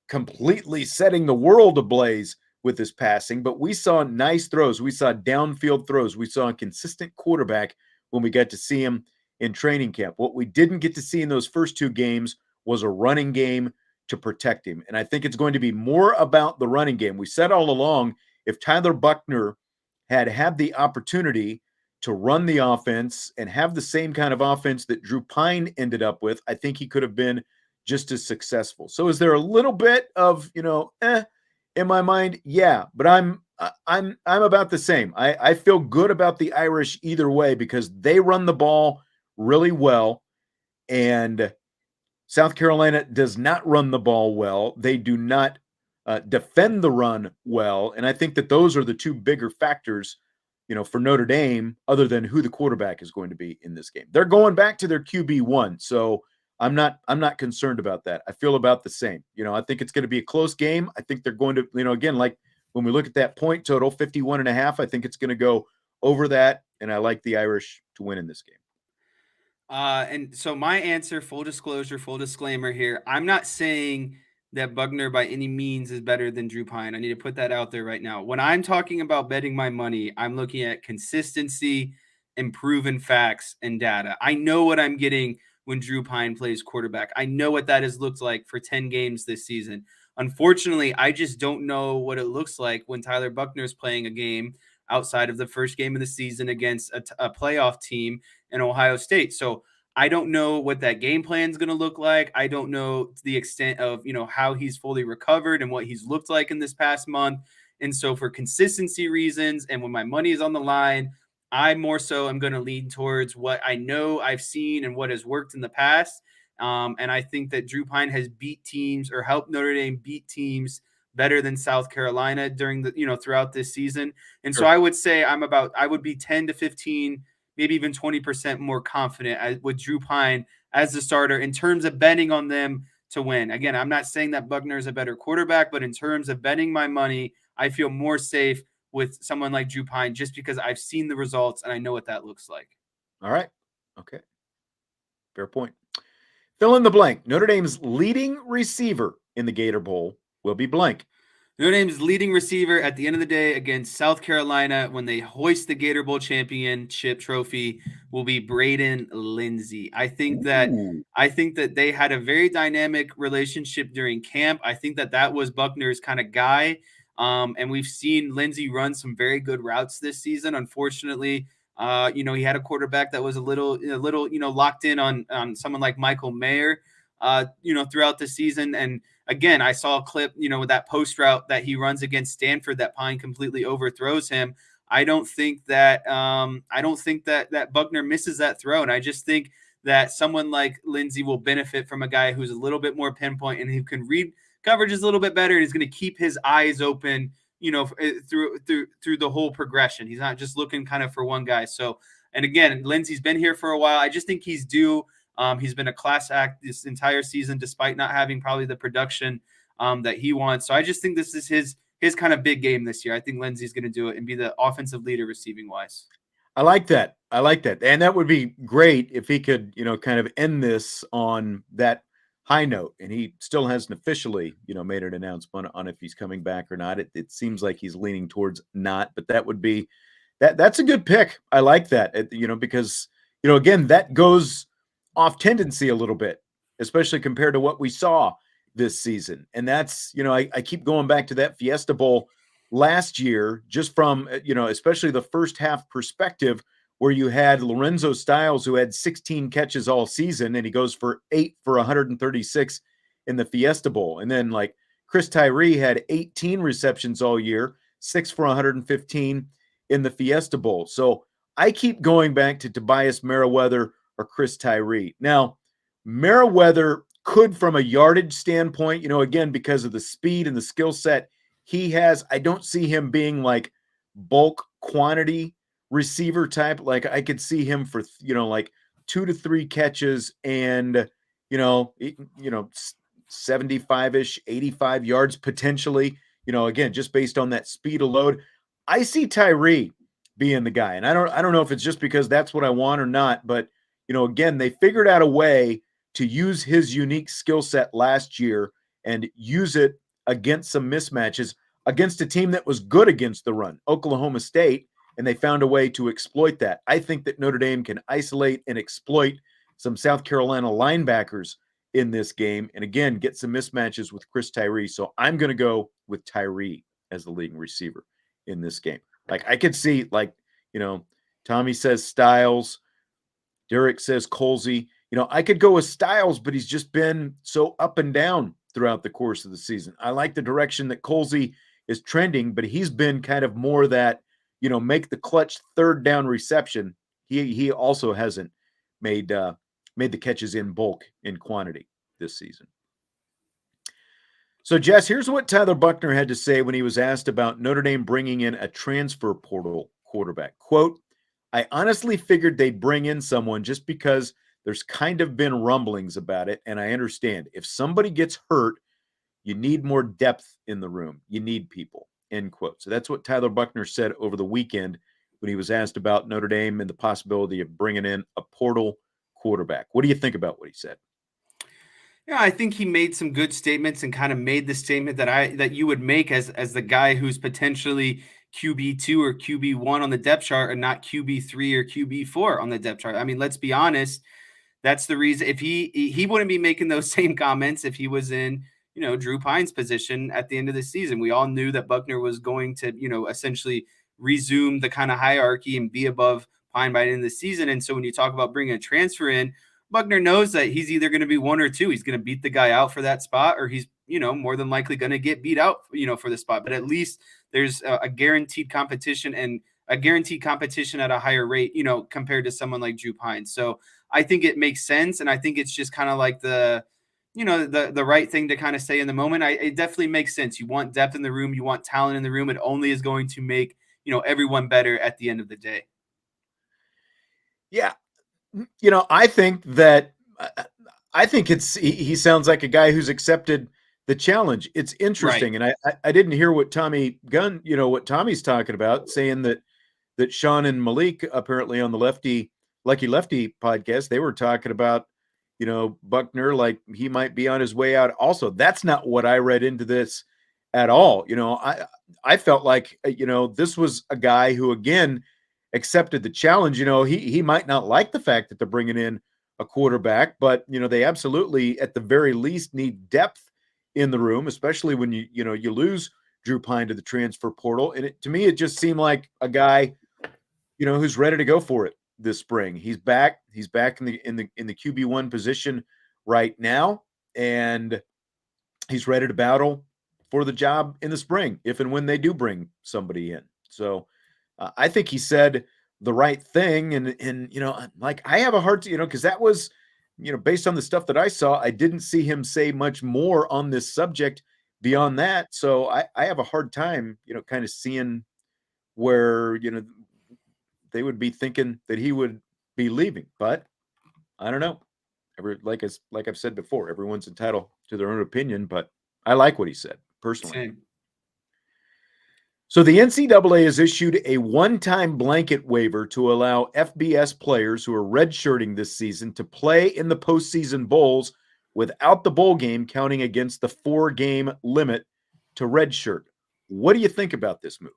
completely setting the world ablaze with his passing, but we saw nice throws. We saw downfield throws. We saw a consistent quarterback when we got to see him in training camp. What we didn't get to see in those first 2 games was a running game to protect him. And I think it's going to be more about the running game. We said all along, if Tyler Buchner had the opportunity to run the offense and have the same kind of offense that Drew Pyne ended up with, I think he could have been just as successful. So is there a little bit of, in my mind? Yeah, but I'm about the same. I feel good about the Irish either way because they run the ball really well, and South Carolina does not run the ball well. They do not defend the run well, and I think that those are the 2 bigger factors, for Notre Dame, other than who the quarterback is going to be in this game. They're going back to their QB1, so I'm not concerned about that. I feel about the same. I think it's going to be a close game. I think they're going to, again, like when we look at that point total, 51.5, I think it's going to go over that, and I like the Irish to win in this game. And so my answer, full disclosure, full disclaimer here, I'm not saying that Buckner by any means is better than Drew Pyne. I need to put that out there right now. When I'm talking about betting my money, I'm looking at consistency and proven facts and data. I know what I'm getting when Drew Pyne plays quarterback. I know what that has looked like for 10 games this season. Unfortunately, I just don't know what it looks like when Tyler Buchner is playing a game outside of the first game of the season against a playoff team in Ohio State. So I don't know what that game plan is going to look like. I don't know the extent of, how he's fully recovered and what he's looked like in this past month. And so for consistency reasons and when my money is on the line, I more so am going to lean towards what I know I've seen and what has worked in the past. And I think that Drew Pyne has beat teams or helped Notre Dame beat teams better than South Carolina during throughout this season. And so Sure. I would say I would be 10 to 15, maybe even 20% more confident with Drew Pyne as the starter in terms of betting on them to win. Again, I'm not saying that Buckner is a better quarterback, but in terms of betting my money, I feel more safe with someone like Drew Pyne just because I've seen the results and I know what that looks like. All right. Okay. Fair point. Fill in the blank. Notre Dame's leading receiver in the Gator Bowl will be blank. Notre Dame's leading receiver at the end of the day against South Carolina when they hoist the Gator Bowl championship trophy will be Braden Lindsey. I think that they had a very dynamic relationship during camp. I think that was Buckner's kind of guy. And we've seen Lindsey run some very good routes this season. Unfortunately, he had a quarterback that was a little, locked in on someone like Michael Mayer, throughout the season. And again, I saw a clip, with that post route that he runs against Stanford that Pyne completely overthrows him. I don't think that that Buckner misses that throw, and I just think that someone like Lindsey will benefit from a guy who's a little bit more pinpoint and who can read coverages a little bit better, and is going to keep his eyes open, through the whole progression. He's not just looking kind of for one guy. So, and again, Lindsey's been here for a while. I just think he's due. He's been a class act this entire season, despite not having probably the production that he wants. So I just think this is his kind of big game this year. I think Lindsey's going to do it and be the offensive leader receiving wise. I like that. And that would be great if he could, kind of end this on that high note. And he still hasn't officially, made an announcement on if he's coming back or not. It seems like he's leaning towards not, but that would be that's a good pick. I like that, because, again, that goes off tendency a little bit, especially compared to what we saw this season. And that's, I keep going back to that Fiesta Bowl last year, just from, especially the first half perspective, where you had Lorenzo Styles, who had 16 catches all season, and he goes for 8 for 136 in the Fiesta Bowl. And then like Chris Tyree had 18 receptions all year, 6 for 115 in the Fiesta Bowl. So I keep going back to Tobias Merriweather or Chris Tyree. Now, Merriweather could, from a yardage standpoint, again, because of the speed and the skill set he has, I don't see him being like bulk quantity receiver type. Like I could see him for, like 2 to 3 catches and, 75-ish, 85 yards potentially, again, just based on that speed of load. I see Tyree being the guy. And I don't know if it's just because that's what I want or not, but again, they figured out a way to use his unique skill set last year and use it against some mismatches against a team that was good against the run, Oklahoma State, and they found a way to exploit that. I think that Notre Dame can isolate and exploit some South Carolina linebackers in this game, and again, get some mismatches with Chris Tyree. So I'm going to go with Tyree as the leading receiver in this game. Like I could see, Tommy says Styles, Derek says Colsey. I could go with Styles, but he's just been so up and down throughout the course of the season. I like the direction that Colsey is trending, but he's been kind of more that, make the clutch third down reception. He also hasn't made the catches in bulk, in quantity this season. So, Jess, here's what Tyler Buchner had to say when he was asked about Notre Dame bringing in a transfer portal quarterback. Quote, I honestly figured they'd bring in someone just because there's kind of been rumblings about it, and I understand. If somebody gets hurt, you need more depth in the room. You need people, end quote. So that's what Tyler Buchner said over the weekend when he was asked about Notre Dame and the possibility of bringing in a portal quarterback. What do you think about what he said? Yeah, I think he made some good statements and kind of made the statement that you would make as the guy who's potentially QB2 or QB1 on the depth chart and not QB3 or QB4 on the depth chart. I mean, let's be honest, that's the reason. If he wouldn't be making those same comments if he was in, Drew Pyne's position at the end of the season. We all knew that Buckner was going to, essentially resume the kind of hierarchy and be above Pyne by the end of the season. And so when you talk about bringing a transfer in, Buckner knows that he's either going to be one or two. He's going to beat the guy out for that spot, or he's, more than likely going to get beat out, for the spot. But at least there's a guaranteed competition and a guaranteed competition at a higher rate, compared to someone like Drew Pyne. So I think it makes sense. And I think it's just kind of like the right thing to kind of say in the moment. It definitely makes sense. You want depth in the room. You want talent in the room. It only is going to make, everyone better at the end of the day. Yeah. I think he sounds like a guy who's accepted the challenge. It's interesting. Right. And I didn't hear what Tommy Gunn, what Tommy's talking about, saying that Sean and Malik apparently on the Lucky Lefty podcast, they were talking about, Buckner, like he might be on his way out. Also, that's not what I read into this at all. I felt like, this was a guy who, again, accepted the challenge. He might not like the fact that they're bringing in a quarterback, but, they absolutely, at the very least, need depth in the room, especially when you lose Drew Pyne to the transfer portal. And to me, it just seemed like a guy, who's ready to go for it this spring. He's back in the QB1 position right now, and he's ready to battle for the job in the spring if and when they do bring somebody in. So I think he said the right thing, and like I have a hard to, because that was, based on the stuff that I saw, I didn't see him say much more on this subject beyond that. So I have a hard time, kind of seeing where, they would be thinking that he would be leaving, but I don't know. Like I've said before, everyone's entitled to their own opinion, but I like what he said personally. Same. So the NCAA has issued a one-time blanket waiver to allow FBS players who are redshirting this season to play in the postseason bowls without the bowl game counting against the 4-game limit to redshirt. What do you think about this move?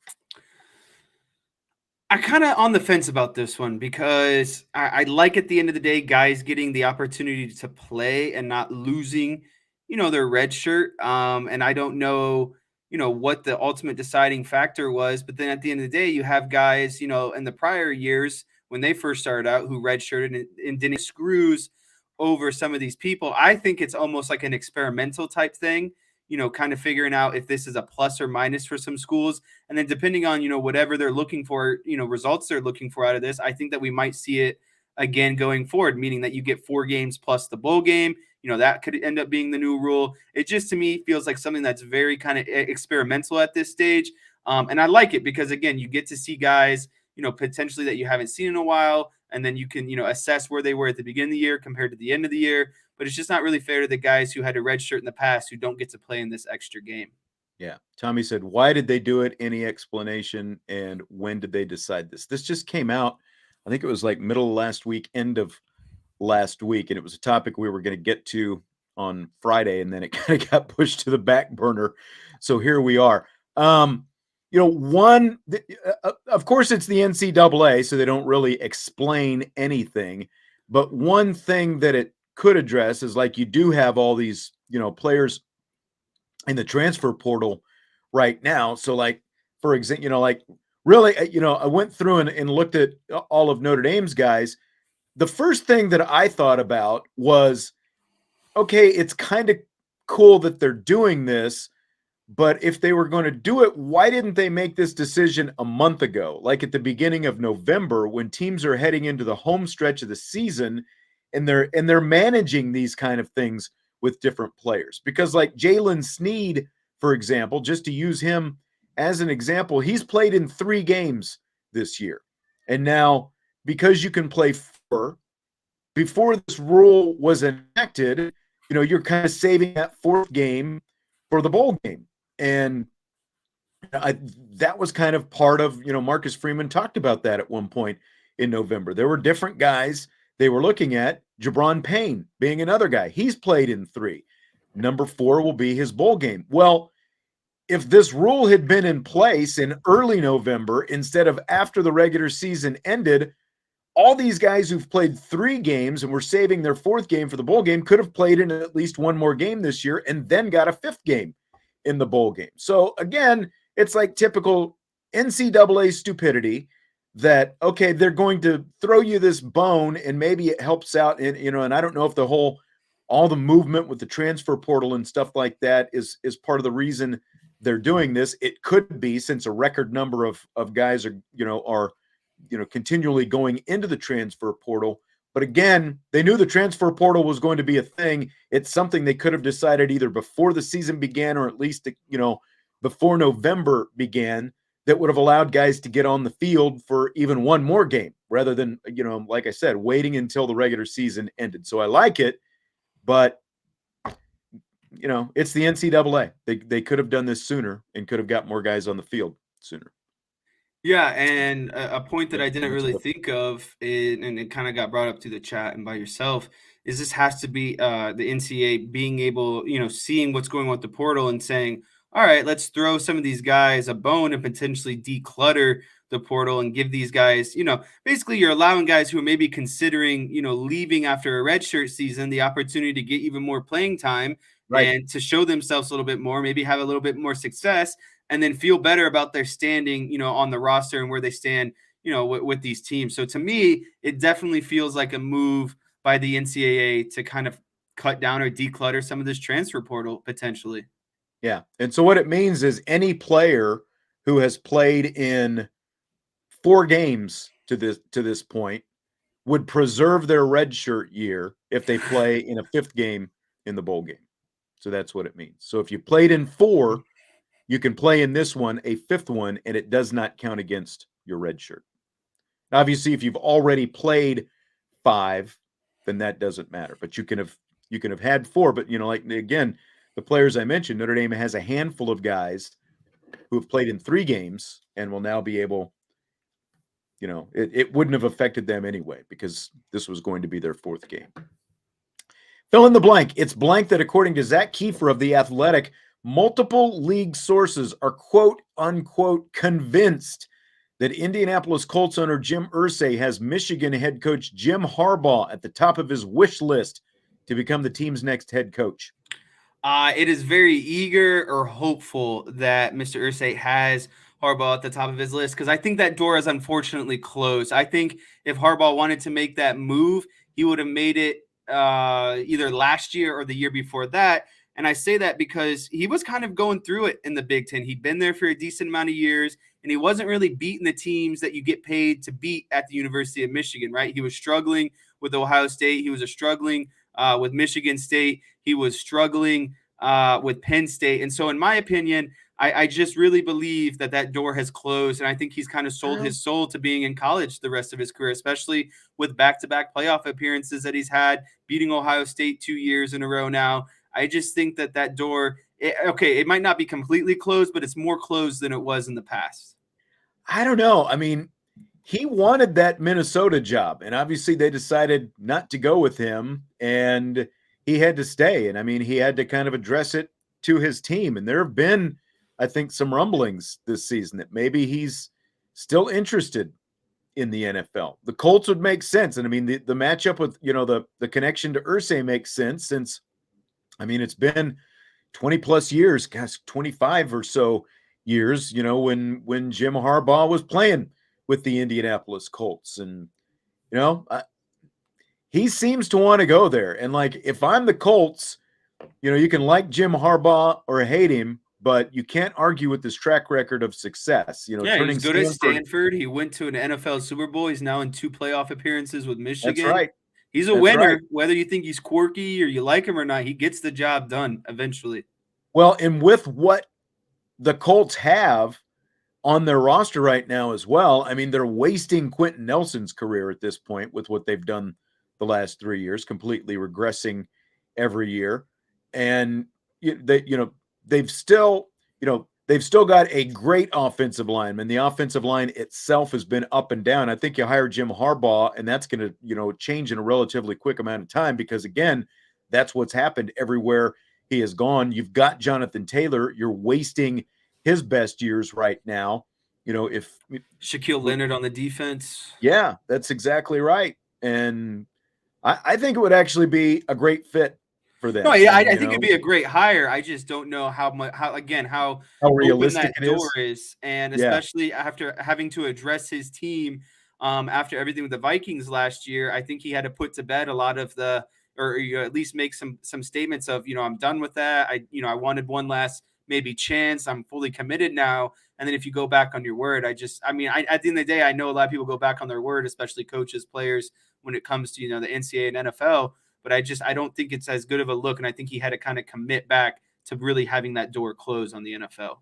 I'm kind of on the fence about this one because I like at the end of the day, guys getting the opportunity to play and not losing, their red shirt. And I don't know, what the ultimate deciding factor was. But then at the end of the day, you have guys, in the prior years when they first started out who redshirted and didn't screws over some of these people. I think it's almost like an experimental type thing. Kind of figuring out if this is a plus or minus for some schools. And then depending on, whatever they're looking for, results they're looking for out of this, I think that we might see it again going forward, meaning that you get 4 games plus the bowl game. That could end up being the new rule. It just, to me, feels like something that's very kind of experimental at this stage. And I like it because, again, you get to see guys, potentially that you haven't seen in a while. And then you can, assess where they were at the beginning of the year compared to the end of the year. But it's just not really fair to the guys who had a red shirt in the past who don't get to play in this extra game. Yeah. Tommy said, why did they do it? Any explanation? And when did they decide this? This just came out, I think it was like middle of last week, end of last week. And it was a topic we were going to get to on Friday. And then it kind of got pushed to the back burner. So here we are. Of course, it's the NCAA, so they don't really explain anything. But one thing that it could address is like you do have all these, players in the transfer portal right now. So like, for example, really, I went through and looked at all of Notre Dame's guys. The first thing that I thought about was, okay, it's kind of cool that they're doing this, but if they were going to do it, why didn't they make this decision a month ago? Like at the beginning of November, when teams are heading into the home stretch of the season and they're managing these kind of things with different players. Because like Jalen Sneed, for example, just to use him as an example, he's played in 3 games this year. And now because you can play 4, before this rule was enacted, you're kind of saving that 4th game for the bowl game. And that was kind of part of, Marcus Freeman talked about that at one point in November. There were different guys they were looking at Jabron Pyne being another guy. He's played in 3. Number 4 will be his bowl game. Well, if this rule had been in place in early November instead of after the regular season ended, all these guys who've played 3 games and were saving their 4th game for the bowl game could have played in at least one more game this year and then got a 5th game in the bowl game. So again, it's like typical NCAA stupidity that, okay, they're going to throw you this bone and maybe it helps out. And, and I don't know if all the movement with the transfer portal and stuff like that is part of the reason they're doing this. It could be, since a record number of guys are continually going into the transfer portal. But again, they knew the transfer portal was going to be a thing. It's something they could have decided either before the season began or at least, before November began, that would have allowed guys to get on the field for even one more game rather than, like I said, waiting until the regular season ended. So I like it, but it's the NCAA. They could have done this sooner and could have got more guys on the field sooner. Yeah, and a point that I didn't really think of, and it kind of got brought up through the chat and by yourself, is this has to be the NCAA being able, seeing what's going on with the portal and saying, all right, let's throw some of these guys a bone and potentially declutter the portal and give these guys, basically you're allowing guys who are maybe considering, leaving after a redshirt season the opportunity to get even more playing time, right, and to show themselves a little bit more, maybe have a little bit more success, and then feel better about their standing, on the roster and where they stand, with these teams. So to me, it definitely feels like a move by the NCAA to kind of cut down or declutter some of this transfer portal potentially. Yeah. And so what it means is any player who has played in 4 games to this point would preserve their redshirt year if they play in a 5th game in the bowl game. So that's what it means. So if you played in 4, you can play in this one, a 5th one, and it does not count against your red shirt. Obviously, if you've already played 5, then that doesn't matter. But you can have had 4. But like again, the players I mentioned, Notre Dame has a handful of guys who have played in 3 games and will now be able. It wouldn't have affected them anyway because this was going to be their 4th game. Fill in the blank. It's blank that, according to Zach Kiefer of The Athletic, multiple league sources are quote unquote convinced that Indianapolis Colts owner Jim Irsay has Michigan head coach Jim Harbaugh at the top of his wish list to become the team's next head coach. It is very eager or hopeful that Mr. Irsay has Harbaugh at the top of his list because I think that door is unfortunately closed. I think if Harbaugh wanted to make that move, he would have made it either last year or the year before that. And I say that because he was kind of going through it in the Big Ten. He'd been there for a decent amount of years, and he wasn't really beating the teams that you get paid to beat at the University of Michigan, right? He was struggling with Ohio State. He was struggling with Michigan State. He was struggling with Penn State. And so, in my opinion, I just really believe that door has closed, and I think he's kind of sold his soul to being in college the rest of his career, especially with back-to-back playoff appearances that he's had, beating Ohio State 2 years in a row now. I just think that door, it might not be completely closed, but it's more closed than it was in the past. I don't know. I mean, he wanted that Minnesota job, and obviously they decided not to go with him, and he had to stay. And I mean, he had to kind of address it to his team. And there have been, I think, some rumblings this season that maybe he's still interested in the NFL. The Colts would make sense. And I mean, the matchup with, the connection to Irsay makes sense since, I mean, it's been 20 plus years, gosh, 25 or so years, when Jim Harbaugh was playing with the Indianapolis Colts. And, he seems to want to go there. And like, if I'm the Colts, you can like Jim Harbaugh or hate him, but you can't argue with this track record of success. Yeah, he's good at Stanford. He went to an NFL Super Bowl. He's now in 2 playoff appearances with Michigan. That's right. He's a winner. Right. Whether you think he's quirky or you like him or not, he gets the job done eventually. Well, and with what the Colts have on their roster right now as well, I mean, they're wasting Quentin Nelson's career at this point with what they've done the last 3 years, completely regressing every year. And they've still, they've still got a great offensive line, and the offensive line itself has been up and down. I think you hire Jim Harbaugh, and that's going to, change in a relatively quick amount of time because, again, that's what's happened everywhere he has gone. You've got Jonathan Taylor. You're wasting his best years right now. If Shaquille Leonard on the defense. Yeah, that's exactly right. And I think it would actually be a great fit for them. No, yeah, I think it'd be a great hire. I just don't know how realistic open that door is, and especially after having to address his team after everything with the Vikings last year. I think he had to put to bed a lot of or at least make some statements of, I'm done with that. I wanted one last maybe chance. I'm fully committed now. And then if you go back on your word, at the end of the day, I know a lot of people go back on their word, especially coaches, players, when it comes to, the NCAA and NFL. But I don't think it's as good of a look. And I think he had to kind of commit back to really having that door close on the NFL.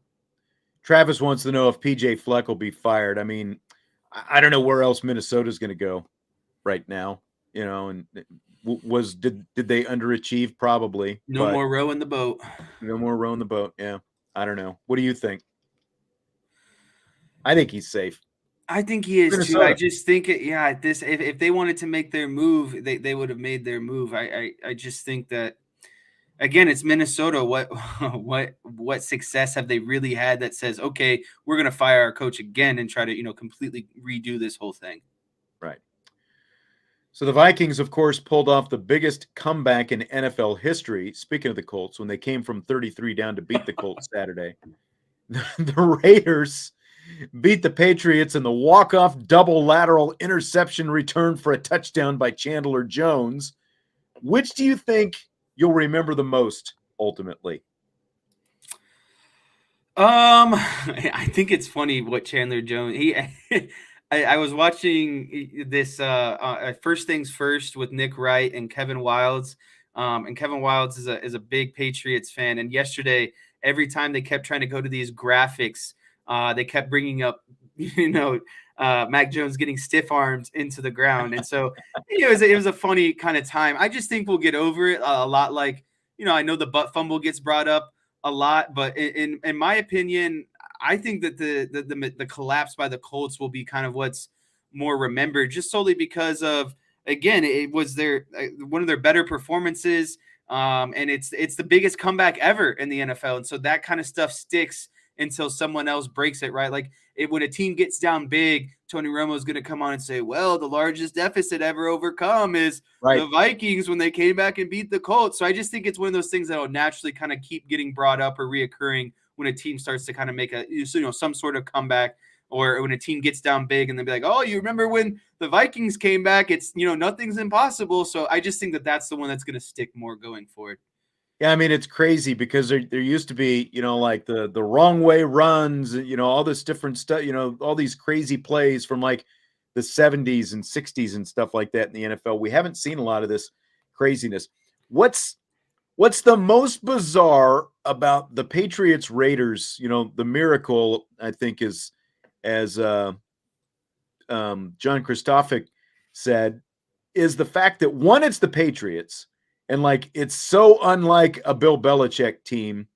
Travis wants to know if PJ Fleck will be fired. I don't know where else Minnesota's going to go right now, and did they underachieve? Probably. No more row in the boat. No more row in the boat. Yeah. I don't know. What do you think? I think he's safe. I think he is Minnesota. Too. I just think if they wanted to make their move, they would have made their move. I just think that, again, it's Minnesota. What success have they really had that says, okay, we're going to fire our coach again and try to, completely redo this whole thing? Right. So the Vikings, of course, pulled off the biggest comeback in NFL history. Speaking of the Colts, when they came from 33 down to beat the Colts Saturday, the Raiders beat the Patriots in the walk-off double lateral interception return for a touchdown by Chandler Jones. Which do you think you'll remember the most ultimately? I think it's funny what Chandler Jones, I was watching this First Things First with Nick Wright and Kevin Wildes. And Kevin Wildes is a big Patriots fan. And yesterday, every time they kept trying to go to these graphics, they kept bringing up, Mac Jones getting stiff armed into the ground. And so it was a funny kind of time. I just think we'll get over it a lot. Like, I know the butt fumble gets brought up a lot, but in my opinion, I think that the collapse by the Colts will be kind of what's more remembered, just solely because of, again, it was one of their better performances. And it's the biggest comeback ever in the NFL. And so that kind of stuff sticks until someone else breaks it, right? Like when a team gets down big, Tony Romo is going to come on and say, well, the largest deficit ever overcome is the Vikings when they came back and beat the Colts. So I just think it's one of those things that will naturally kind of keep getting brought up or reoccurring when a team starts to kind of make some sort of comeback, or when a team gets down big and they'll be like, oh, you remember when the Vikings came back? It's, nothing's impossible. So I just think that that's the one that's going to stick more going forward. Yeah, it's crazy because there used to be, like the wrong way runs, all this different stuff, all these crazy plays from like the 70s and 60s and stuff like that in the NFL. We haven't seen a lot of this craziness. What's the most bizarre about the Patriots Raiders? The miracle, I think, is, as John Kristofik said, is the fact that, one, it's the Patriots. And it's so unlike a Bill Belichick team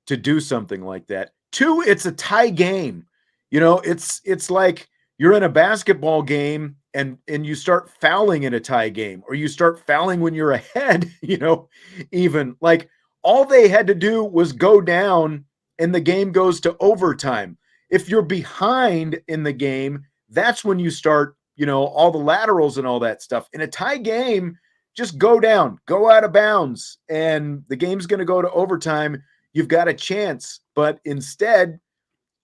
to do something like that. Two, it's a tie game. It's like you're in a basketball game and you start fouling in a tie game, or you start fouling when you're ahead, even like all they had to do was go down and the game goes to overtime. If you're behind in the game, that's when you start, all the laterals and all that stuff. In a tie game, just go down, go out of bounds, and the game's going to go to overtime. You've got a chance. But instead,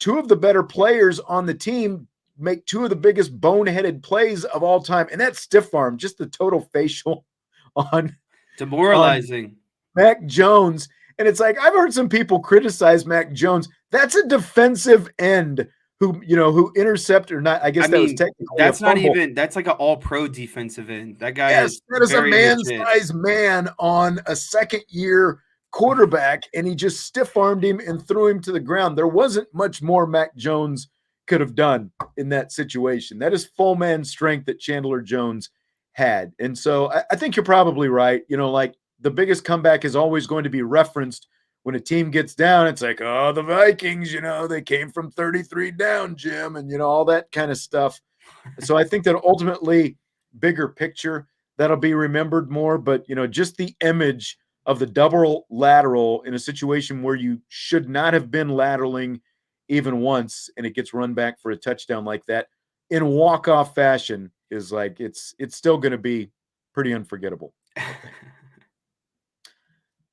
two of the better players on the team make two of the biggest boneheaded plays of all time. And that's stiff arm, just the total facial on demoralizing Mac Jones. And it's like, I've heard some people criticize Mac Jones. That's a defensive end who intercept or not. I guess that was technically that's not even, that's like an all-pro defensive end. That guy is a man-sized man on a second-year quarterback, and he just stiff-armed him and threw him to the ground. There wasn't much more Mac Jones could have done in that situation. That is full man strength that Chandler Jones had. And so I think you're probably right. The biggest comeback is always going to be referenced when a team gets down, it's like, oh, the Vikings, they came from 33 down, Jim, and all that kind of stuff. So I think that ultimately, bigger picture, that'll be remembered more. But just the image of the double lateral in a situation where you should not have been lateraling even once, and it gets run back for a touchdown like that in walk-off fashion is like it's still going to be pretty unforgettable, I think.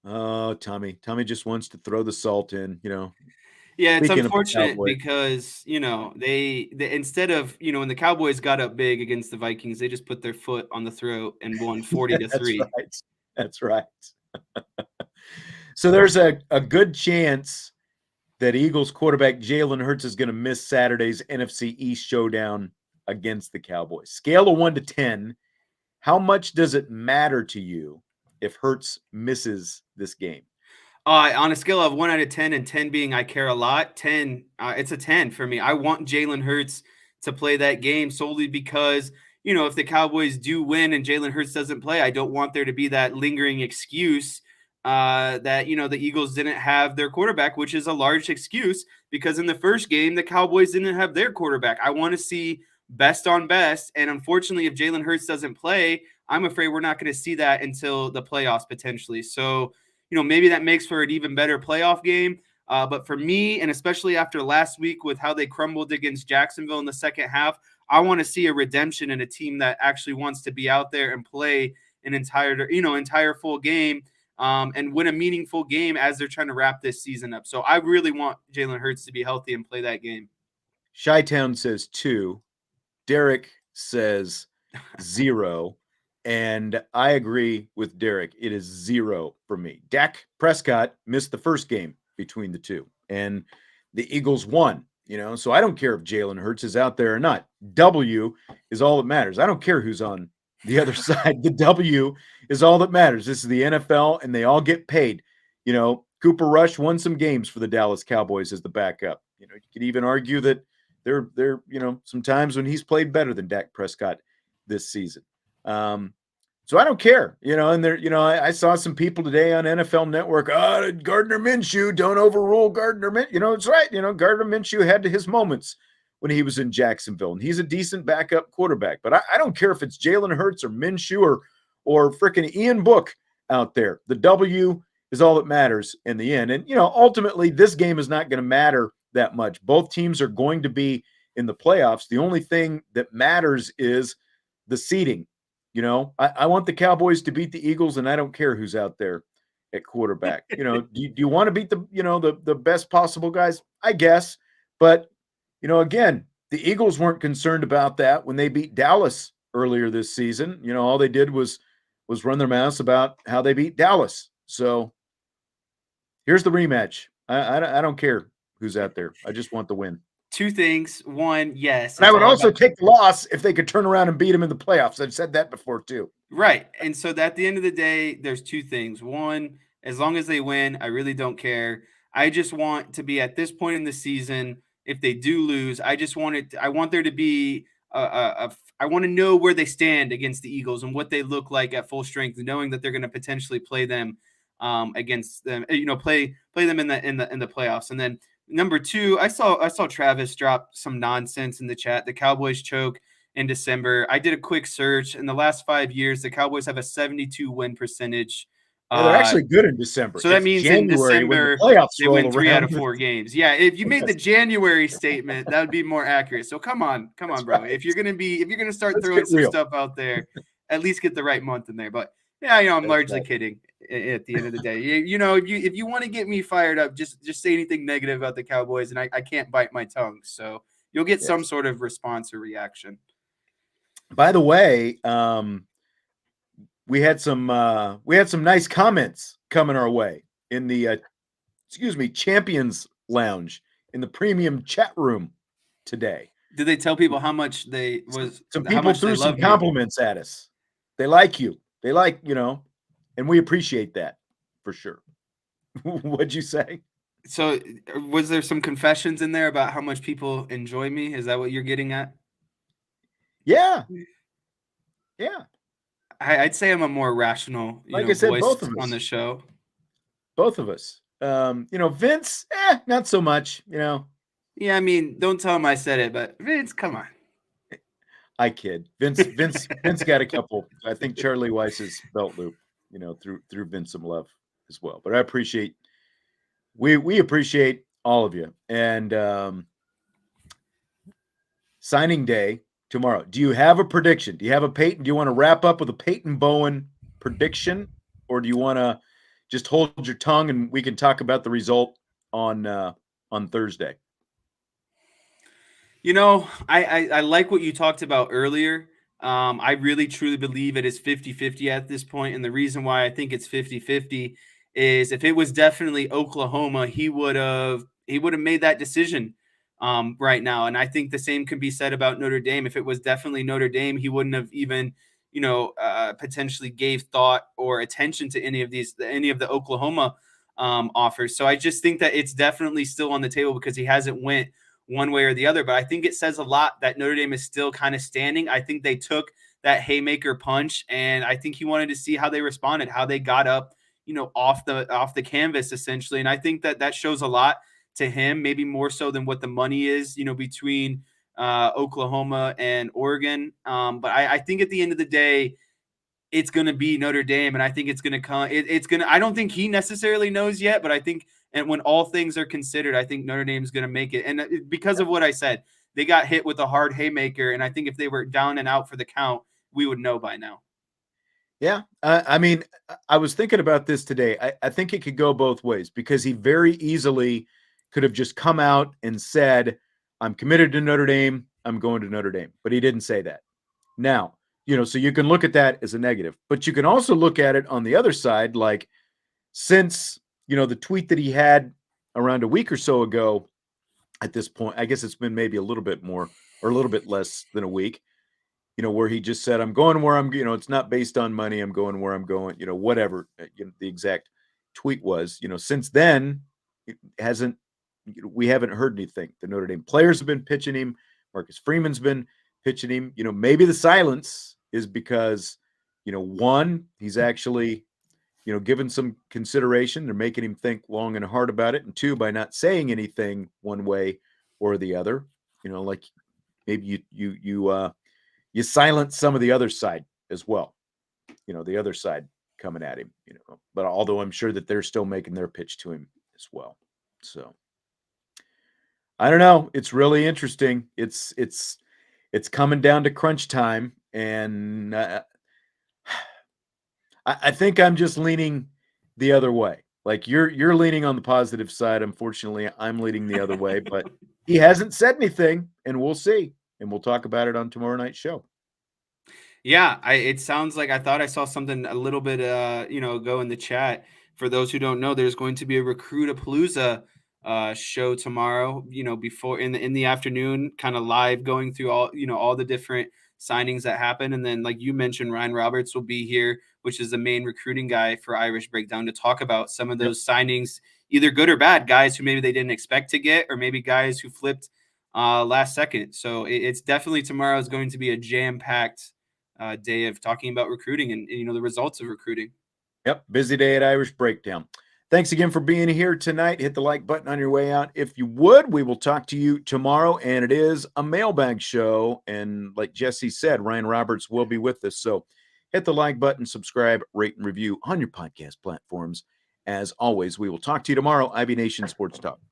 Oh, Tommy just wants to throw the salt in. Yeah, it's Speaking of unfortunate Cowboys, because, they instead of, when the Cowboys got up big against the Vikings, they just put their foot on the throat and won 40 to that's 3. right. That's right. So there's a good chance that Eagles quarterback Jalen Hurts is going to miss Saturday's NFC East showdown against the Cowboys. Scale of 1 to 10, how much does it matter to you if Hurts misses this game? On a scale of 1 out of 10, and 10 being I care a lot, 10, it's a 10 for me. I want Jalen Hurts to play that game solely because, if the Cowboys do win and Jalen Hurts doesn't play, I don't want there to be that lingering excuse that, the Eagles didn't have their quarterback, which is a large excuse because in the first game, the Cowboys didn't have their quarterback. I want to see best on best. And unfortunately, if Jalen Hurts doesn't play, I'm afraid we're not going to see that until the playoffs potentially. So, maybe that makes for an even better playoff game. But for me, and especially after last week with how they crumbled against Jacksonville in the second half, I want to see a redemption in a team that actually wants to be out there and play an entire full game and win a meaningful game as they're trying to wrap this season up. So I really want Jalen Hurts to be healthy and play that game. Chi-Town says 2. Derek says 0. And I agree with Derek. It is 0 for me. Dak Prescott missed the first game between the two, and the Eagles won. So I don't care if Jalen Hurts is out there or not. W is all that matters. I don't care who's on the other side. The W is all that matters. This is the NFL, and they all get paid. Cooper Rush won some games for the Dallas Cowboys as the backup. You could even argue that there, some times when he's played better than Dak Prescott this season. So I don't care, and there, I saw some people today on NFL Network, Gardner Minshew, don't overrule Gardner Minshew. It's right. Gardner Minshew had his moments when he was in Jacksonville, and he's a decent backup quarterback. But I don't care if it's Jalen Hurts or Minshew or freaking Ian Book out there. The W is all that matters in the end. And, ultimately, this game is not going to matter that much. Both teams are going to be in the playoffs. The only thing that matters is the seeding. I want the Cowboys to beat the Eagles, and I don't care who's out there at quarterback. Do you want to beat the best possible guys? I guess. But, again, the Eagles weren't concerned about that when they beat Dallas earlier this season. All they did was run their mouths about how they beat Dallas. So here's the rematch. I don't care who's out there. I just want the win. Two things. One, yes. And I would also take the loss if they could turn around and beat them in the playoffs. I've said that before too. Right. And so at the end of the day, there's two things. One, as long as they win, I really don't care. I just want to be at this point in the season. If they do lose, I want there to be I want to know where they stand against the Eagles and what they look like at full strength, knowing that they're going to potentially play them against them, play them in the playoffs. And then number two, I saw Travis drop some nonsense in the chat. The Cowboys choke in December. I did a quick search. In the last 5 years, the Cowboys have a 72 win percentage. Yeah, they're actually good in December. So that means January, in December, when the playoffs they win 3 out of around. 4 games. Yeah, if you made the January statement, that would be more accurate. So come on, bro. Right. If you're gonna start throwing some stuff out there, at least get the right month in there. But yeah, I'm largely kidding. At the end of the day, if you want to get me fired up, just say anything negative about the Cowboys, and I can't bite my tongue. So you'll get some sort of response or reaction. By the way, we had some nice comments coming our way in the Champions Lounge in the premium chat room today. Did they tell people how much they was? Some people threw some compliments at us. They like you. They like, and we appreciate that for sure. What'd you say? So was there some confessions in there about how much people enjoy me? Is that what you're getting at? Yeah. Yeah. I'd say I'm a more rational, like I said, voice both of us on the show. Both of us. Vince, not so much. Yeah, I mean, don't tell him I said it, but Vince, come on. I kid. Vince got a couple. I think Charlie Weiss's belt loop, through Vince some love as well. But I appreciate we appreciate all of you. And signing day tomorrow. Do you have a prediction? Do you have a Peyton? Do you want to wrap up with a Peyton Bowen prediction, or do you want to just hold your tongue and we can talk about the result on Thursday? I like what you talked about earlier. I really truly believe it is 50-50 at this point. And the reason why I think it's 50-50 is if it was definitely Oklahoma, he would have made that decision right now. And I think the same could be said about Notre Dame. If it was definitely Notre Dame, he wouldn't have even, potentially gave thought or attention to any of the Oklahoma offers. So I just think that it's definitely still on the table because he hasn't went one way or the other. But I think it says a lot that Notre Dame is still kind of standing. I think they took that haymaker punch, and I think he wanted to see how they responded, how they got up, off the canvas essentially. And I think that shows a lot to him, maybe more so than what the money is, between Oklahoma and Oregon. But I think at the end of the day, it's going to be Notre Dame, and I think it's going to come. It's going to. I don't think he necessarily knows yet, but I think, and when all things are considered, I think Notre Dame is going to make it. And because of what I said, they got hit with a hard haymaker, and I think if they were down and out for the count, we would know by now. Yeah, I mean, I was thinking about this today. I think it could go both ways because he very easily could have just come out and said, "I'm committed to Notre Dame. I'm going to Notre Dame," but he didn't say that. Now, so you can look at that as a negative, but you can also look at it on the other side, like since, the tweet that he had around a week or so ago at this point, I guess it's been maybe a little bit more or a little bit less than a week, where he just said, I'm going where I'm, it's not based on money. I'm going where I'm going, whatever the exact tweet was, since then it hasn't, we haven't heard anything. The Notre Dame players have been pitching him. Marcus Freeman's been pitching him. Maybe the silence is because, one, he's actually, given some consideration. They're making him think long and hard about it. And two, by not saying anything one way or the other, like maybe you silence some of the other side as well. The other side coming at him, but although I'm sure that they're still making their pitch to him as well. So I don't know. It's really interesting. It's coming down to crunch time, and I think I'm just leaning the other way. Like you're leaning on the positive side. Unfortunately, I'm leaning the other way, but he hasn't said anything, and we'll see. And we'll talk about it on tomorrow night's show. Yeah, it sounds like I thought I saw something a little bit go in the chat. For those who don't know, there's going to be a Recruitapalooza show tomorrow, before in the afternoon, kind of live going through all the different signings that happen. And then, like you mentioned, Ryan Roberts will be here, which is the main recruiting guy for Irish Breakdown, to talk about some of those signings, either good or bad, guys who maybe they didn't expect to get, or maybe guys who flipped last second. So it's definitely, tomorrow is going to be a jam-packed day of talking about recruiting and the results of recruiting. Yep, busy day at Irish Breakdown. Thanks again for being here tonight. Hit the like button on your way out if you would. We will talk to you tomorrow, and it is a mailbag show. And like Jesse said, Ryan Roberts will be with us. So hit the like button, subscribe, rate, and review on your podcast platforms. As always, we will talk to you tomorrow. IB Nation Sports Talk.